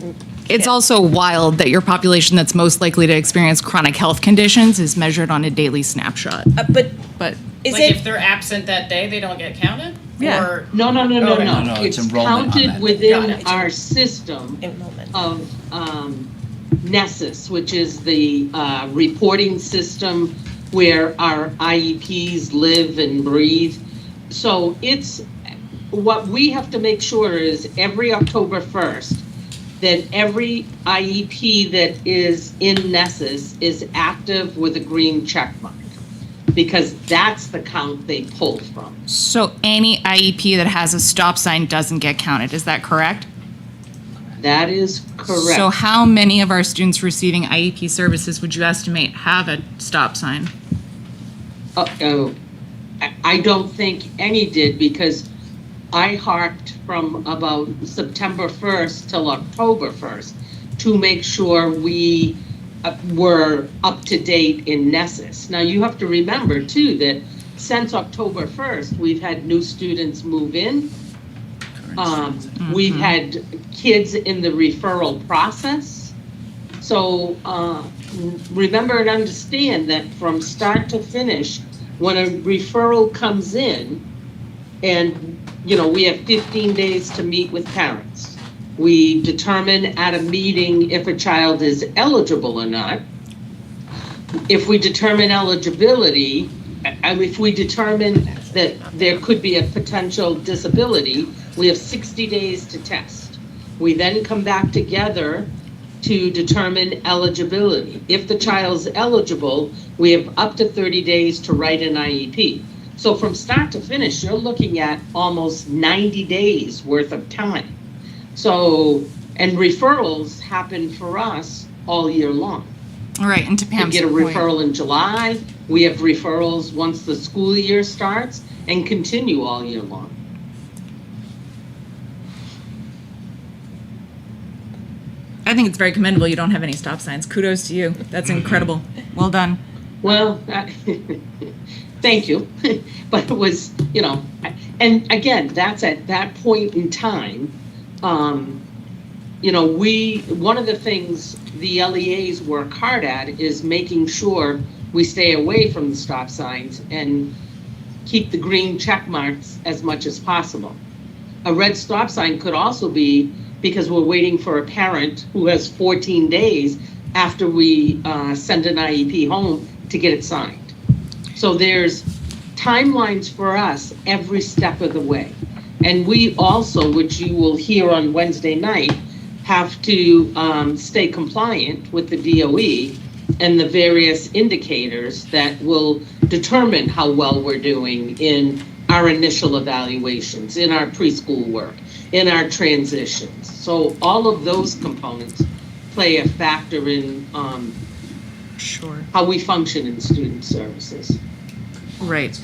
It's also wild that your population that's most likely to experience chronic health conditions is measured on a daily snapshot. But But is Like it? if they're absent that day, they don't get counted? Yeah. Or- No, Okay. No, It's it's enrollment on counted that. Got within it. our system Enrollment. of Nessus, which is the reporting system where our IEPs live and breathe. So what we have to make sure is every October 1st, that every IEP that is in Nessus is active with a green check mark, because that's the count they pull from. so any IEP that has a stop sign doesn't get counted. Is that correct? That is correct. So how many of our students receiving IEP services would you estimate have a stop sign? I don't think any did, because I harked from about September 1st till October 1st to make sure we were up to date in Nessus. Now, you have to remember too that since October 1st, we've had new students move in. We've had kids in the referral process. So remember and understand that from start to finish, when a referral comes in, and we have 15 days to meet with parents. We determine at a meeting if a child is eligible or not. If we determine eligibility, if we determine that there could be a potential disability, we have 60 days to test. We then come back together to determine eligibility. If the child's eligible, we have up to 30 days to write an IEP. So from start to finish, you're looking at almost 90 days worth of time. So, and referrals happen for us all year long. All right, and to We Pam's get a point. referral in July, we have referrals once the school year starts, and continue all year long. I think it's very commendable you don't have any stop signs. Kudos to you. That's incredible. Well done. Well, thank you. But it was, and again, that's at that point in time. One of the things the LEAs work hard at is making sure we stay away from the stop signs and keep the green check marks as much as possible. A red stop sign could also be because we're waiting for a parent who has 14 days after we send an IEP home to get it signed. So there's timelines for us every step of the way. And we also, which you will hear on Wednesday night, have to stay compliant with the DOE and the various indicators that will determine how well we're doing in our initial evaluations, in our preschool work, in our transitions. So all of those components play a factor in how we function in student services. Right.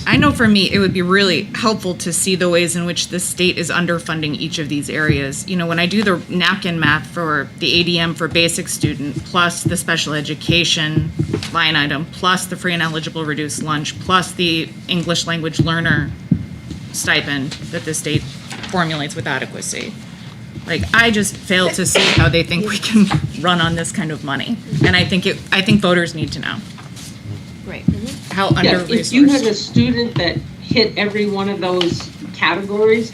I know for me, it would be really helpful to see the ways in which the state is underfunding each of these areas. When I do the napkin math for the ADM for basic student, plus the special education line item, plus the free and eligible reduced lunch, plus the English language learner stipend that the state formulates with adequacy. I just fail to see how they think we can run on this kind of money. And I think voters need to know Right. how Yeah, under-resourced. if you had a student that hit every one of those categories,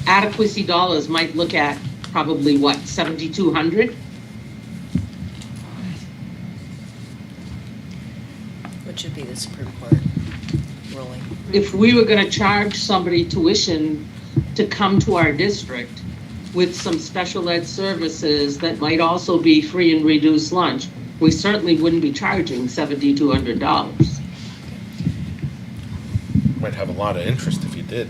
adequacy dollars might look at probably what, 7,200? Which would be the Supreme Court ruling. If we were gonna charge somebody tuition to come to our district with some special ed services that might also be free and reduced lunch, we certainly wouldn't be charging $7,200. Might have a lot of interest if you did.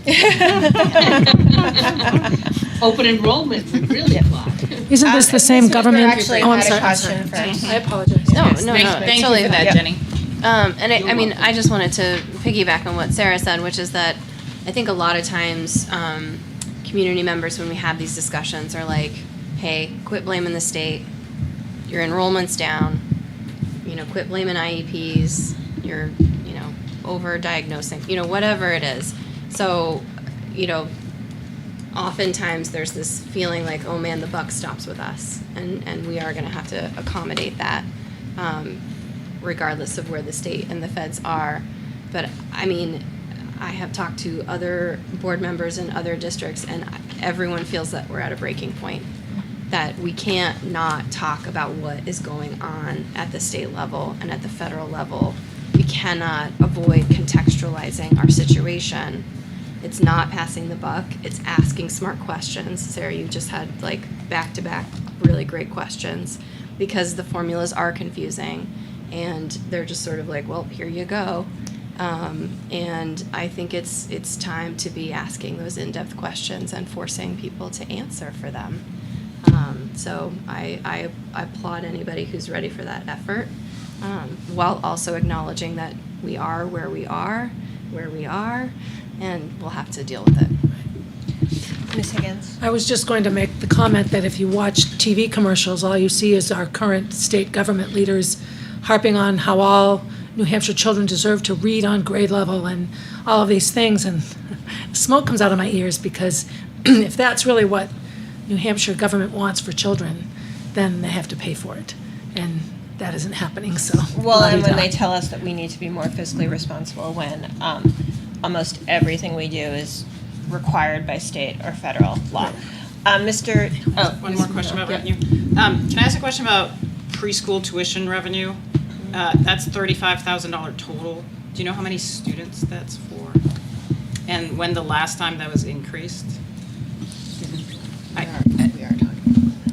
Open enrollment would really apply. Isn't this the same government? Actually, Oh, I'm had a sorry. question first. I apologize. No, Thank totally you for that, fine. Jenny. And I just wanted to piggyback on what Sarah said, which is that I think a lot of times community members, when we have these discussions, are like, hey, quit blaming the state. Your enrollment's down. Quit blaming IEPs. over-diagnosing, whatever it is. So, oftentimes there's this feeling like, oh man, the buck stops with us, and we are going to have to accommodate that, regardless of where the state and the feds are. But I mean, I have talked to other board members in other districts, and everyone feels that we're at a breaking point, that we can't not talk about what is going on at the state level and at the federal level. We cannot avoid contextualizing our situation. It's not passing the buck, it's asking smart questions. Sarah, you just had like back-to-back really great questions, because the formulas are confusing and they're just sort of like, well, here you go. And I think it's time to be asking those in-depth questions and forcing people to answer for them. So I applaud anybody who's ready for that effort, while also acknowledging that we are where we are, and we'll have to deal with it. Ms. Higgins? I was just going to make the comment that if you watch TV commercials, all you see is our current state government leaders harping on how all New Hampshire children deserve to read on grade level and all of these things, and smoke comes out of my ears, because if that's really what New Hampshire government wants for children, then they have to pay for it, and that isn't happening, so. Well, and when la-di-da. they tell us that we need to be more fiscally responsible, when almost everything we do is required by state or federal law. Mr. Oh, One more question about revenue. Can I ask a question about preschool tuition revenue? That's $35,000 total. Do you know how many students that's for? And when the last time that was increased?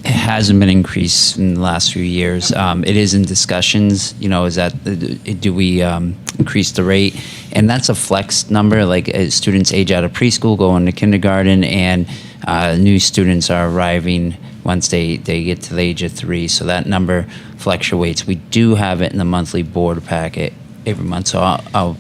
It hasn't been increased in the last few years. It is in discussions, is that, do we increase the rate? And that's a flex number, like as students age out of preschool, go into kindergarten, and new students are arriving once they get to the age of 3. So that number fluctuates. We do have it in the monthly board packet every month, so I'll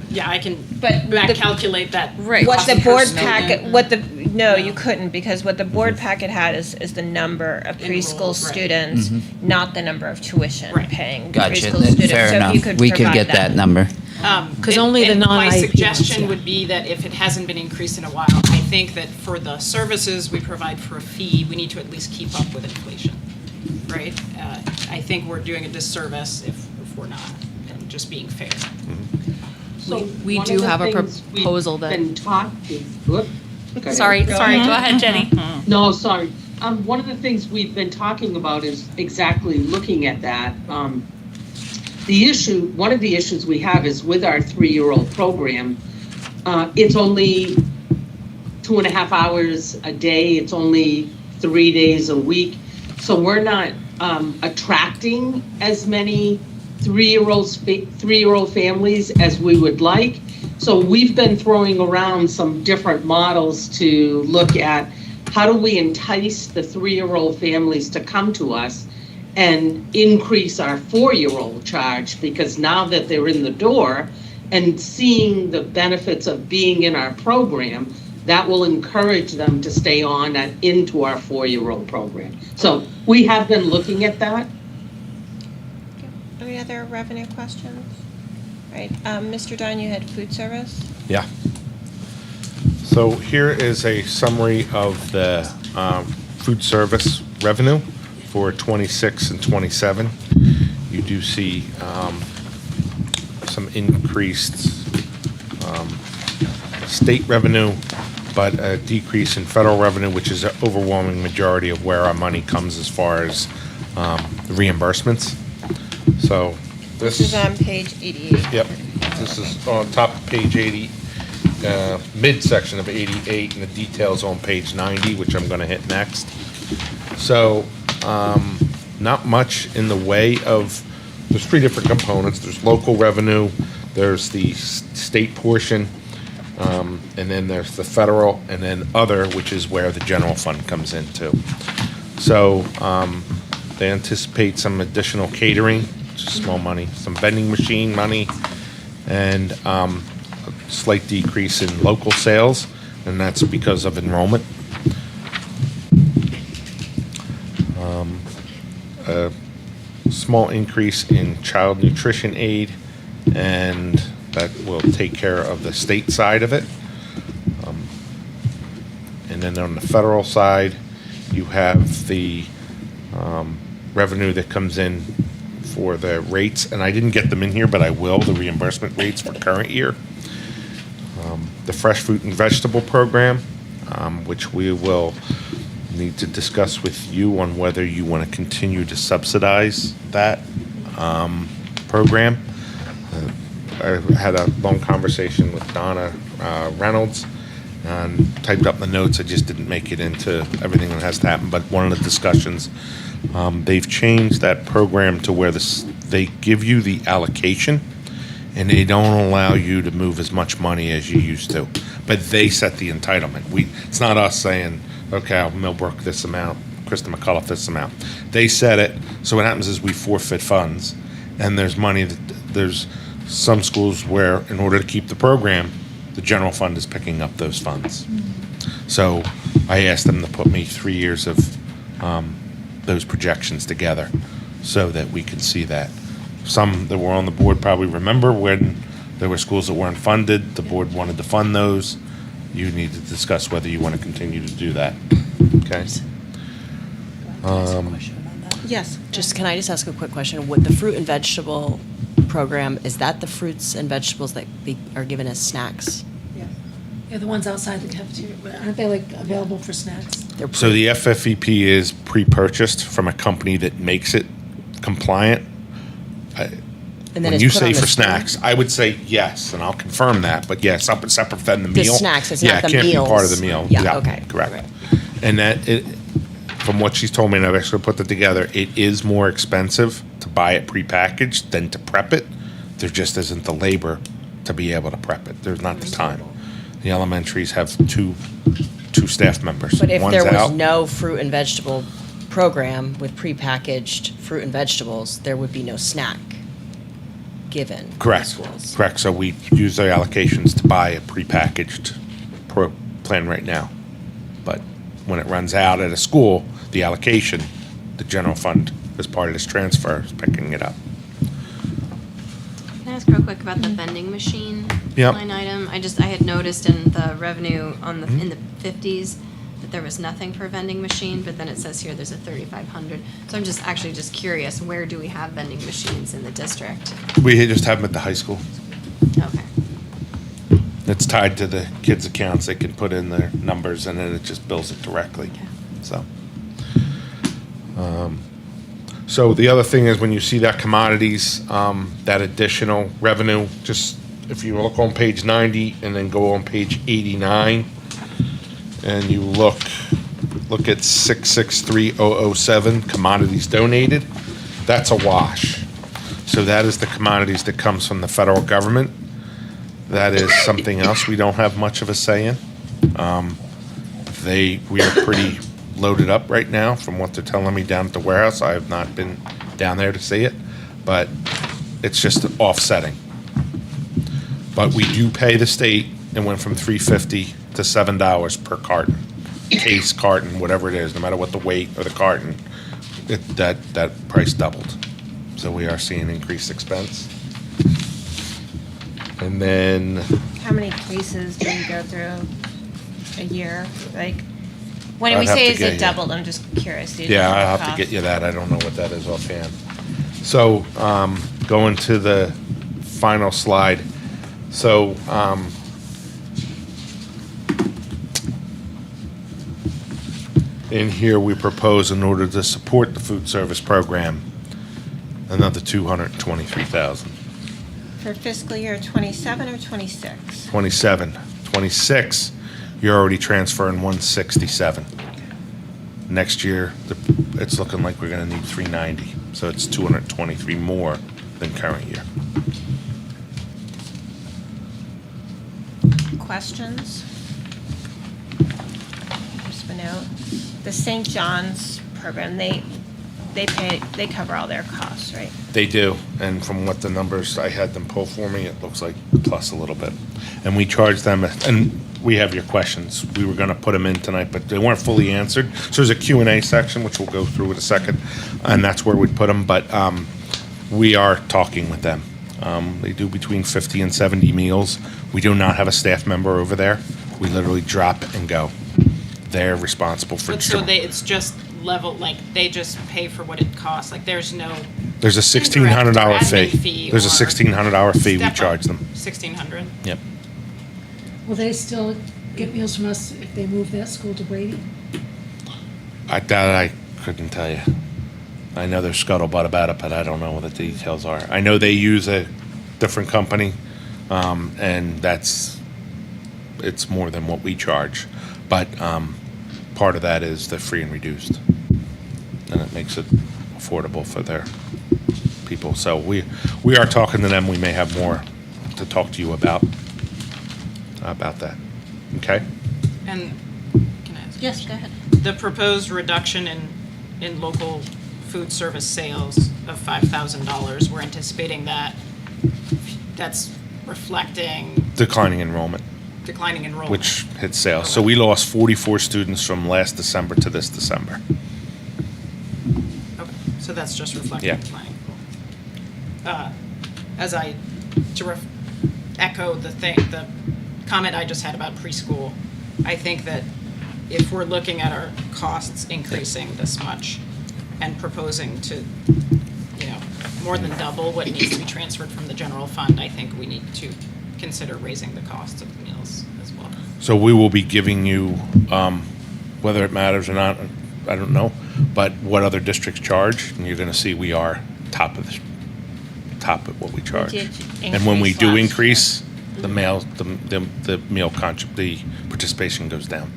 Yeah, I can But back calculate that. What cost the per board student. packet, no, you couldn't, because what the board packet had is the number of preschool Enrolled, right. students, not the number of tuition Right. paying gotcha. preschool students. Fair So if enough. you could We could provide get that number. 'Cause And- only the and non-IEP My ones, suggestion yeah. would be that if it hasn't been increased in a while, I think that for the services we provide for a fee, we need to at least keep up with inflation, right? I think we're doing a disservice if we're not, and just being fair. So We one do of the have a things we've proposal that- been talking. Whoop. Go ahead. Sorry, go ahead, Jenny. No, sorry. One of the things we've been talking about is exactly looking at that. One of the issues we have is with our 3-year-old program, it's only 2.5 hours a day. It's only 3 days a week. So we're not attracting as many 3-year-old families as we would like. So we've been throwing around some different models to look at how do we entice the 3-year-old families to come to us and increase our 4-year-old charge, because now that they're in the door and seeing the benefits of being in our program, that will encourage them to stay on and into our 4-year-old program. So we have been looking at that. Any other revenue questions? Right, Mr. Dunn, you had food service? Yeah. So here is a summary of the food service revenue for 26 and 27. You do see some increased state revenue, but a decrease in federal revenue, which is an overwhelming majority of where our money comes as far as reimbursements. So This is on page 88. Yep, this is on top of page 80, midsection of 88, and the details on page 90, which I'm gonna hit next. So, not much in the way of, there's 3 different components. There's local revenue, there's the state portion, and then there's the federal, and then other, which is where the general fund comes into. So, they anticipate some additional catering, small money, some vending machine money, and a slight decrease in local sales, and that's because of enrollment. A small increase in child nutrition aid, and that will take care of the state side of it. And then on the federal side, you have the revenue that comes in for the rates, and I didn't get them in here, but I will, the reimbursement rates for current year. The fresh fruit and vegetable program, which we will need to discuss with you on whether you want to continue to subsidize that program. I had a long conversation with Donna Reynolds and typed up the notes. I just didn't make it into everything that has to happen. But one of the discussions, they've changed that program to where they give you the allocation and they don't allow you to move as much money as you used to. But they set the entitlement. It's not us saying, okay, I'll Millbrook this amount, Krista McCullough this amount. They set it, so what happens is we forfeit funds, and there's money there's some schools where, in order to keep the program, the general fund is picking up those funds. So I asked them to put me 3 years of those projections together so that we can see that. Some that were on the board probably remember when there were schools that weren't funded, the board wanted to fund those. You need to discuss whether you want to continue to do that. Okay? Yes. Can I just ask a quick question? With the fruit and vegetable program, is that the fruits and vegetables that are given as snacks? Yeah, the ones outside the cafeteria, but aren't they like available for snacks? So the FFEP is pre-purchased from a company that makes it compliant. And then When it's you put say on the for school? snacks, I would say yes, and I'll confirm that, but yes, separate from the The meal. snacks, it's Yeah, not the it can't be part of meals. the meal. Yeah, okay. Correct. Right. And from what she's told me, and I've actually put it together, it is more expensive to buy it prepackaged than to prep it. There just isn't the labor to be able to prep it. There's not the time. The elementaries have two staff members. But if One's there was out. no fruit and vegetable program with prepackaged fruit and vegetables, there would be no snack given. in Correct, schools. correct. So we use their allocations to buy a prepackaged plan right now. But when it runs out at a school, the allocation, the general fund, as part of this transfer, is picking it up. Can I ask real quick about the vending machine Yep. line item? I had noticed in the revenue in the 50s that there was nothing for vending machine, but then it says here there's a 3,500. So I'm just curious, where do we have vending machines in the district? We just have them at the high school. Okay. It's tied to the kids' accounts. They can put in their numbers and then it just bills it directly. Okay. So the other thing is when you see that commodities, that additional revenue, just if you look on page 90 and then go on page 89 and you look at 663007 commodities donated, that's a wash. So that is the commodities that comes from the federal government. That is something else we don't have much of a say in. We are pretty loaded up right now from what they're telling me down at the warehouse. I have not been down there to see it, but it's just offsetting. But we do pay the state. It went from $3.50 to $7 per carton, case, carton, whatever it is, no matter what the weight of the carton, that price doubled. So we are seeing increased expense. And then How many cases do you go through a year? Like, when I'd we have say to is get it you- doubled, I'm just curious. Do you yeah, know the I'll have to cost? get you that. I don't know what that is offhand. So, going to the final slide. So, in here, we propose in order to support the food service program, another 223,000. For fiscal year 27 or 26? 27. 26, you're already transferring 167. Next year, it's looking like we're gonna need 390, so it's 223 more than current year. Questions? Just a note. The St. John's program, they cover all their costs, right? They do, and from what the numbers I had them pull for me, it looks like plus a little bit. And we charge them, and we have your questions. We were gonna put them in tonight, but they weren't fully answered. So there's a Q&A section, which we'll go through in a second, and that's where we'd put them, but we are talking with them. They do between 50 and 70 meals. We do not have a staff member over there. We literally drop and go. They're responsible for. But so it's just level, like, they just pay for what it costs, like, there's no. There's a $1,600 admin fee. There's a or $1,600 fee we step up. charge them. 1,600. Yep. Will they still get meals from us if they move that school to Brady? I couldn't tell you. I know there's scuttlebutt about it, but I don't know what the details are. I know they use a different company, and it's more than what we charge. But part of that is the free and reduced, and it makes it affordable for their people. So we are talking to them. We may have more to talk to you about that. Okay? And, can I ask? Yes, go ahead. The proposed reduction in local food service sales of $5,000, we're anticipating that's reflecting Declining enrollment, declining enrollment. which hits sales. So we lost 44 students from last December to this December. Okay, so that's just reflecting Yeah. declining. To echo the comment I just had about preschool, I think that if we're looking at our costs increasing this much and proposing to, more than double what needs to be transferred from the general fund, I think we need to consider raising the costs of the meals as well. So we will be giving you, whether it matters or not, I don't know, but what other districts charge, and you're going to see we are top of what we charge. did And when we increase do last increase, the the participation goes down.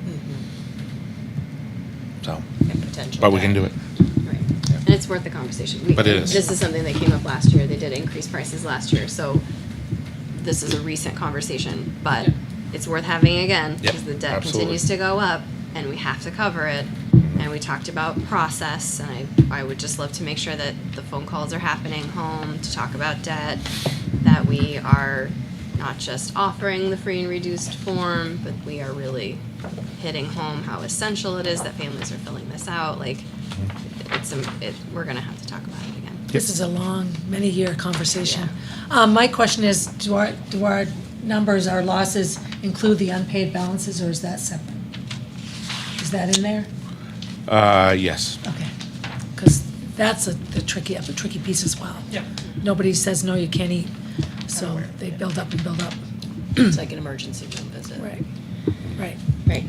So, And potential. but we can do it. Right. And it's worth the conversation. But it is. This is something that came up last year. They did increase prices last year, so this is a recent conversation, but it's worth having again Yep, because the debt absolutely. continues to go up and we have to cover it. And we talked about process, and I would just love to make sure that the phone calls are happening home to talk about debt, that we are not just offering the free and reduced form, but we are really hitting home how essential it is that families are filling this out. Like, we're gonna have to talk about it again. This is a long, many-year conversation. My question is, do our numbers, our losses include the unpaid balances, or is that separate? Is that in there? Yes. Okay. Because that's the tricky piece as well. Yeah. Nobody says, no, you can't eat, so they build up and build up. It's like an emergency room visit. Right, right. Right.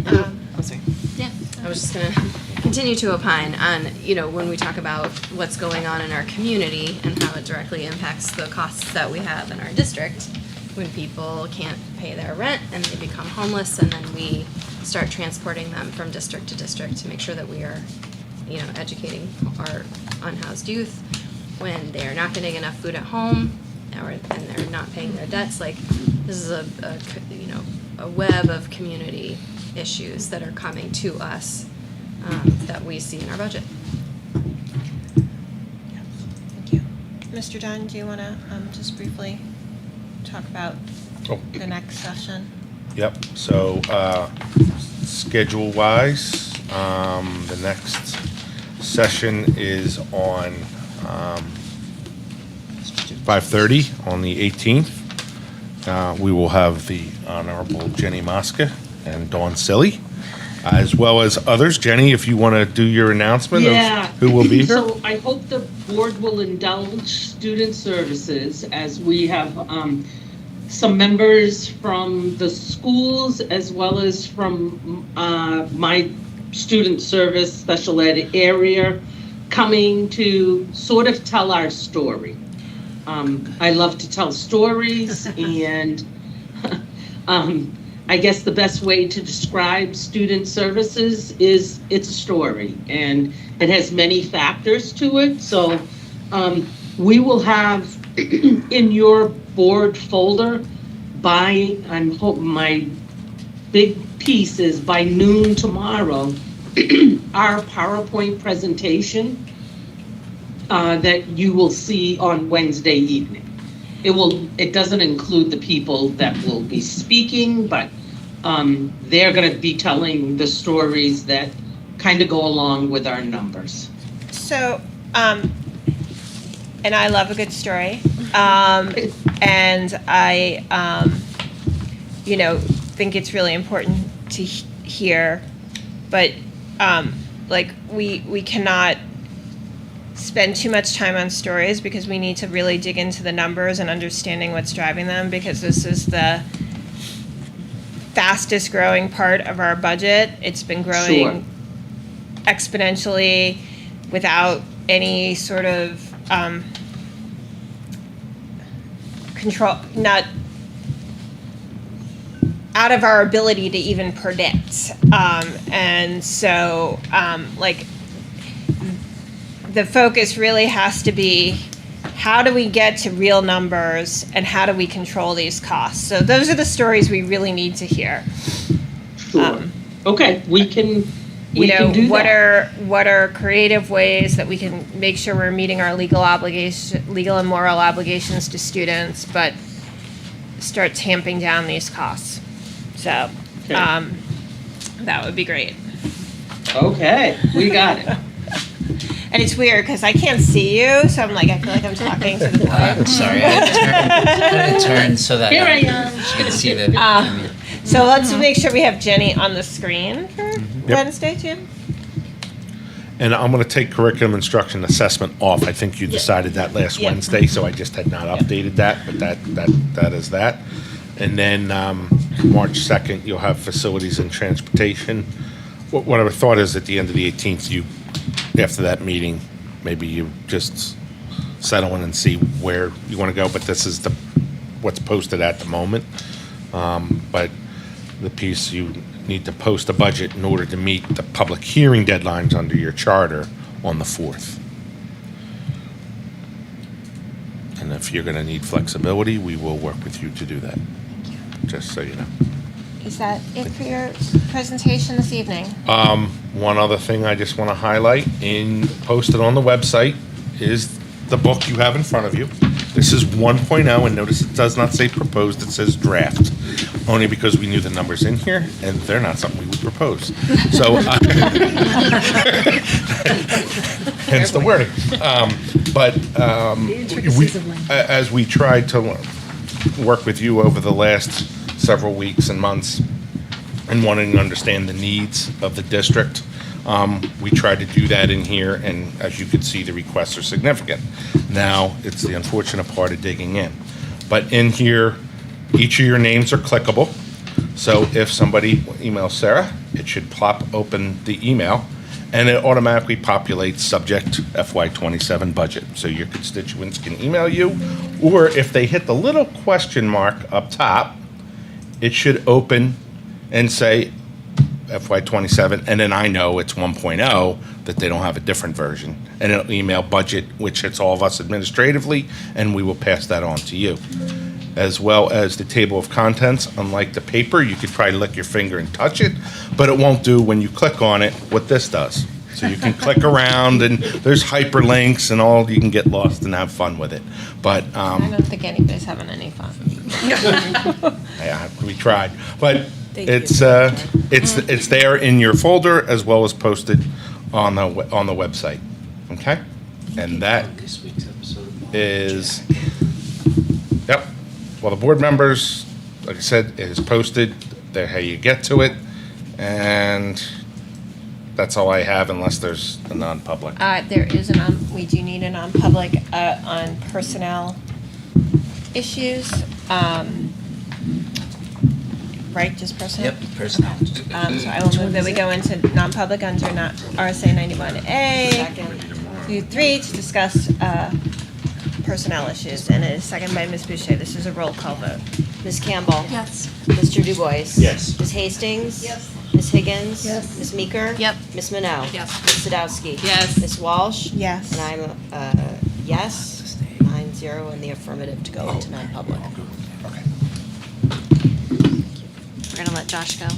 I'm sorry. Yeah, I was just gonna continue to opine on, when we talk about what's going on in our community and how it directly impacts the costs that we have in our district, when people can't pay their rent and they become homeless, and then we start transporting them from district to district to make sure that we are, educating our unhoused youth, when they are not getting enough food at home, and they're not paying their debts. Like, this is a web of community issues that are coming to us that we see in our budget. Thank you. Mr. Dunn, do you want to just briefly talk about Oh. the next session? Yep, so, schedule-wise, the next session is on, 5:30 on the 18th. We will have the Honorable Jenny Mosca and Dawn Silly, as well as others. Jenny, if you want to do your announcement Yeah. of who will be here? So I hope the board will indulge student services as we have some members from the schools as well as from my student service special ed area coming to sort of tell our story. I love to tell stories, and I guess the best way to describe student services is it's a story, and it has many factors to it. So we will have in your board folder I'm hoping my big piece is by noon tomorrow, our PowerPoint presentation that you will see on Wednesday evening. It doesn't include the people that will be speaking, but they're going to be telling the stories that kind of go along with our numbers. So, and I love a good story. And I, think it's really important to hear. But, we cannot spend too much time on stories because we need to really dig into the numbers and understanding what's driving them, because this is the fastest growing part of our budget. It's been growing exponentially without any sort of control, not out of our ability to even predict. And so, the focus really has to be, how do we get to real numbers and how do we control these costs? So those are the stories we really need to hear. Sure. Okay, we can do that. What are creative ways that we can make sure we're meeting our legal and moral obligations to students, but start tamping down these costs. So, that would be great. Okay, we got it. And it's weird because I can't see you, so I feel like I'm talking to the board. I'm sorry, I had to turn so that Here I am. she could see the. So let's make sure we have Jenny on the screen for Wednesday too. And I'm going to take curriculum instruction assessment off. I think you decided that last Wednesday, so I just had not updated that, but that is that. And then March 2nd, you'll have facilities and transportation. What I thought is at the end of the 18th, after that meeting, maybe you just settle in and see where you want to go, but this is what's posted at the moment. But the piece, you need to post a budget in order to meet the public hearing deadlines under your charter on the 4th. And if you're going to need flexibility, we will work with you to do that. Just so you know. Is that it for your presentation this evening? One other thing I just want to highlight, posted on the website, is the book you have in front of you. This is 1.0, and notice it does not say proposed, it says draft, only because we knew the numbers in here, and they're not something we would propose. So, hence the wording. As we tried to work with you over the last several weeks and months and wanting to understand the needs of the district, we tried to do that in here, and as you can see, the requests are significant. Now, it's the unfortunate part of digging in. But in here, each of your names are clickable. So if somebody emails Sarah, it should plop open the email, and it automatically populates subject FY27 budget. So your constituents can email you, or if they hit the little question mark up top, it should open and say FY27, and then I know it's 1.0, that they don't have a different version. And it'll email budget, which hits all of us administratively, and we will pass that on to you. As well as the table of contents. Unlike the paper, you could probably lick your finger and touch it, but it won't do when you click on it what this does. So you can click around, and there's hyperlinks and all, you can get lost and have fun with it. But I don't think anybody's having any fun. yeah, we tried. But it's there in your folder as well as posted on the website. Okay? And that is, yep. Well, the board members, like I said, it is posted. There, how you get to it, and that's all I have, unless there's a non-public. There is we do need a non-public on personnel issues. Right, just personnel? Yep, personnel. So I will move that we go into non-public under RSA 91A through 3 to discuss personnel issues. And it is seconded by Ms. Boucher. This is a roll call vote. Ms. Campbell. Yes. Mr. Du Bois. Yes. Ms. Hastings. Yes. Ms. Higgins. Yes. Ms. Meeker. Yep. Ms. Minot. Yes. Ms. Sadowski. Yes. Ms. Walsh. Yes. And I'm a yes, 9-0 in the affirmative to go into non-public. Okay. We're gonna let Josh go.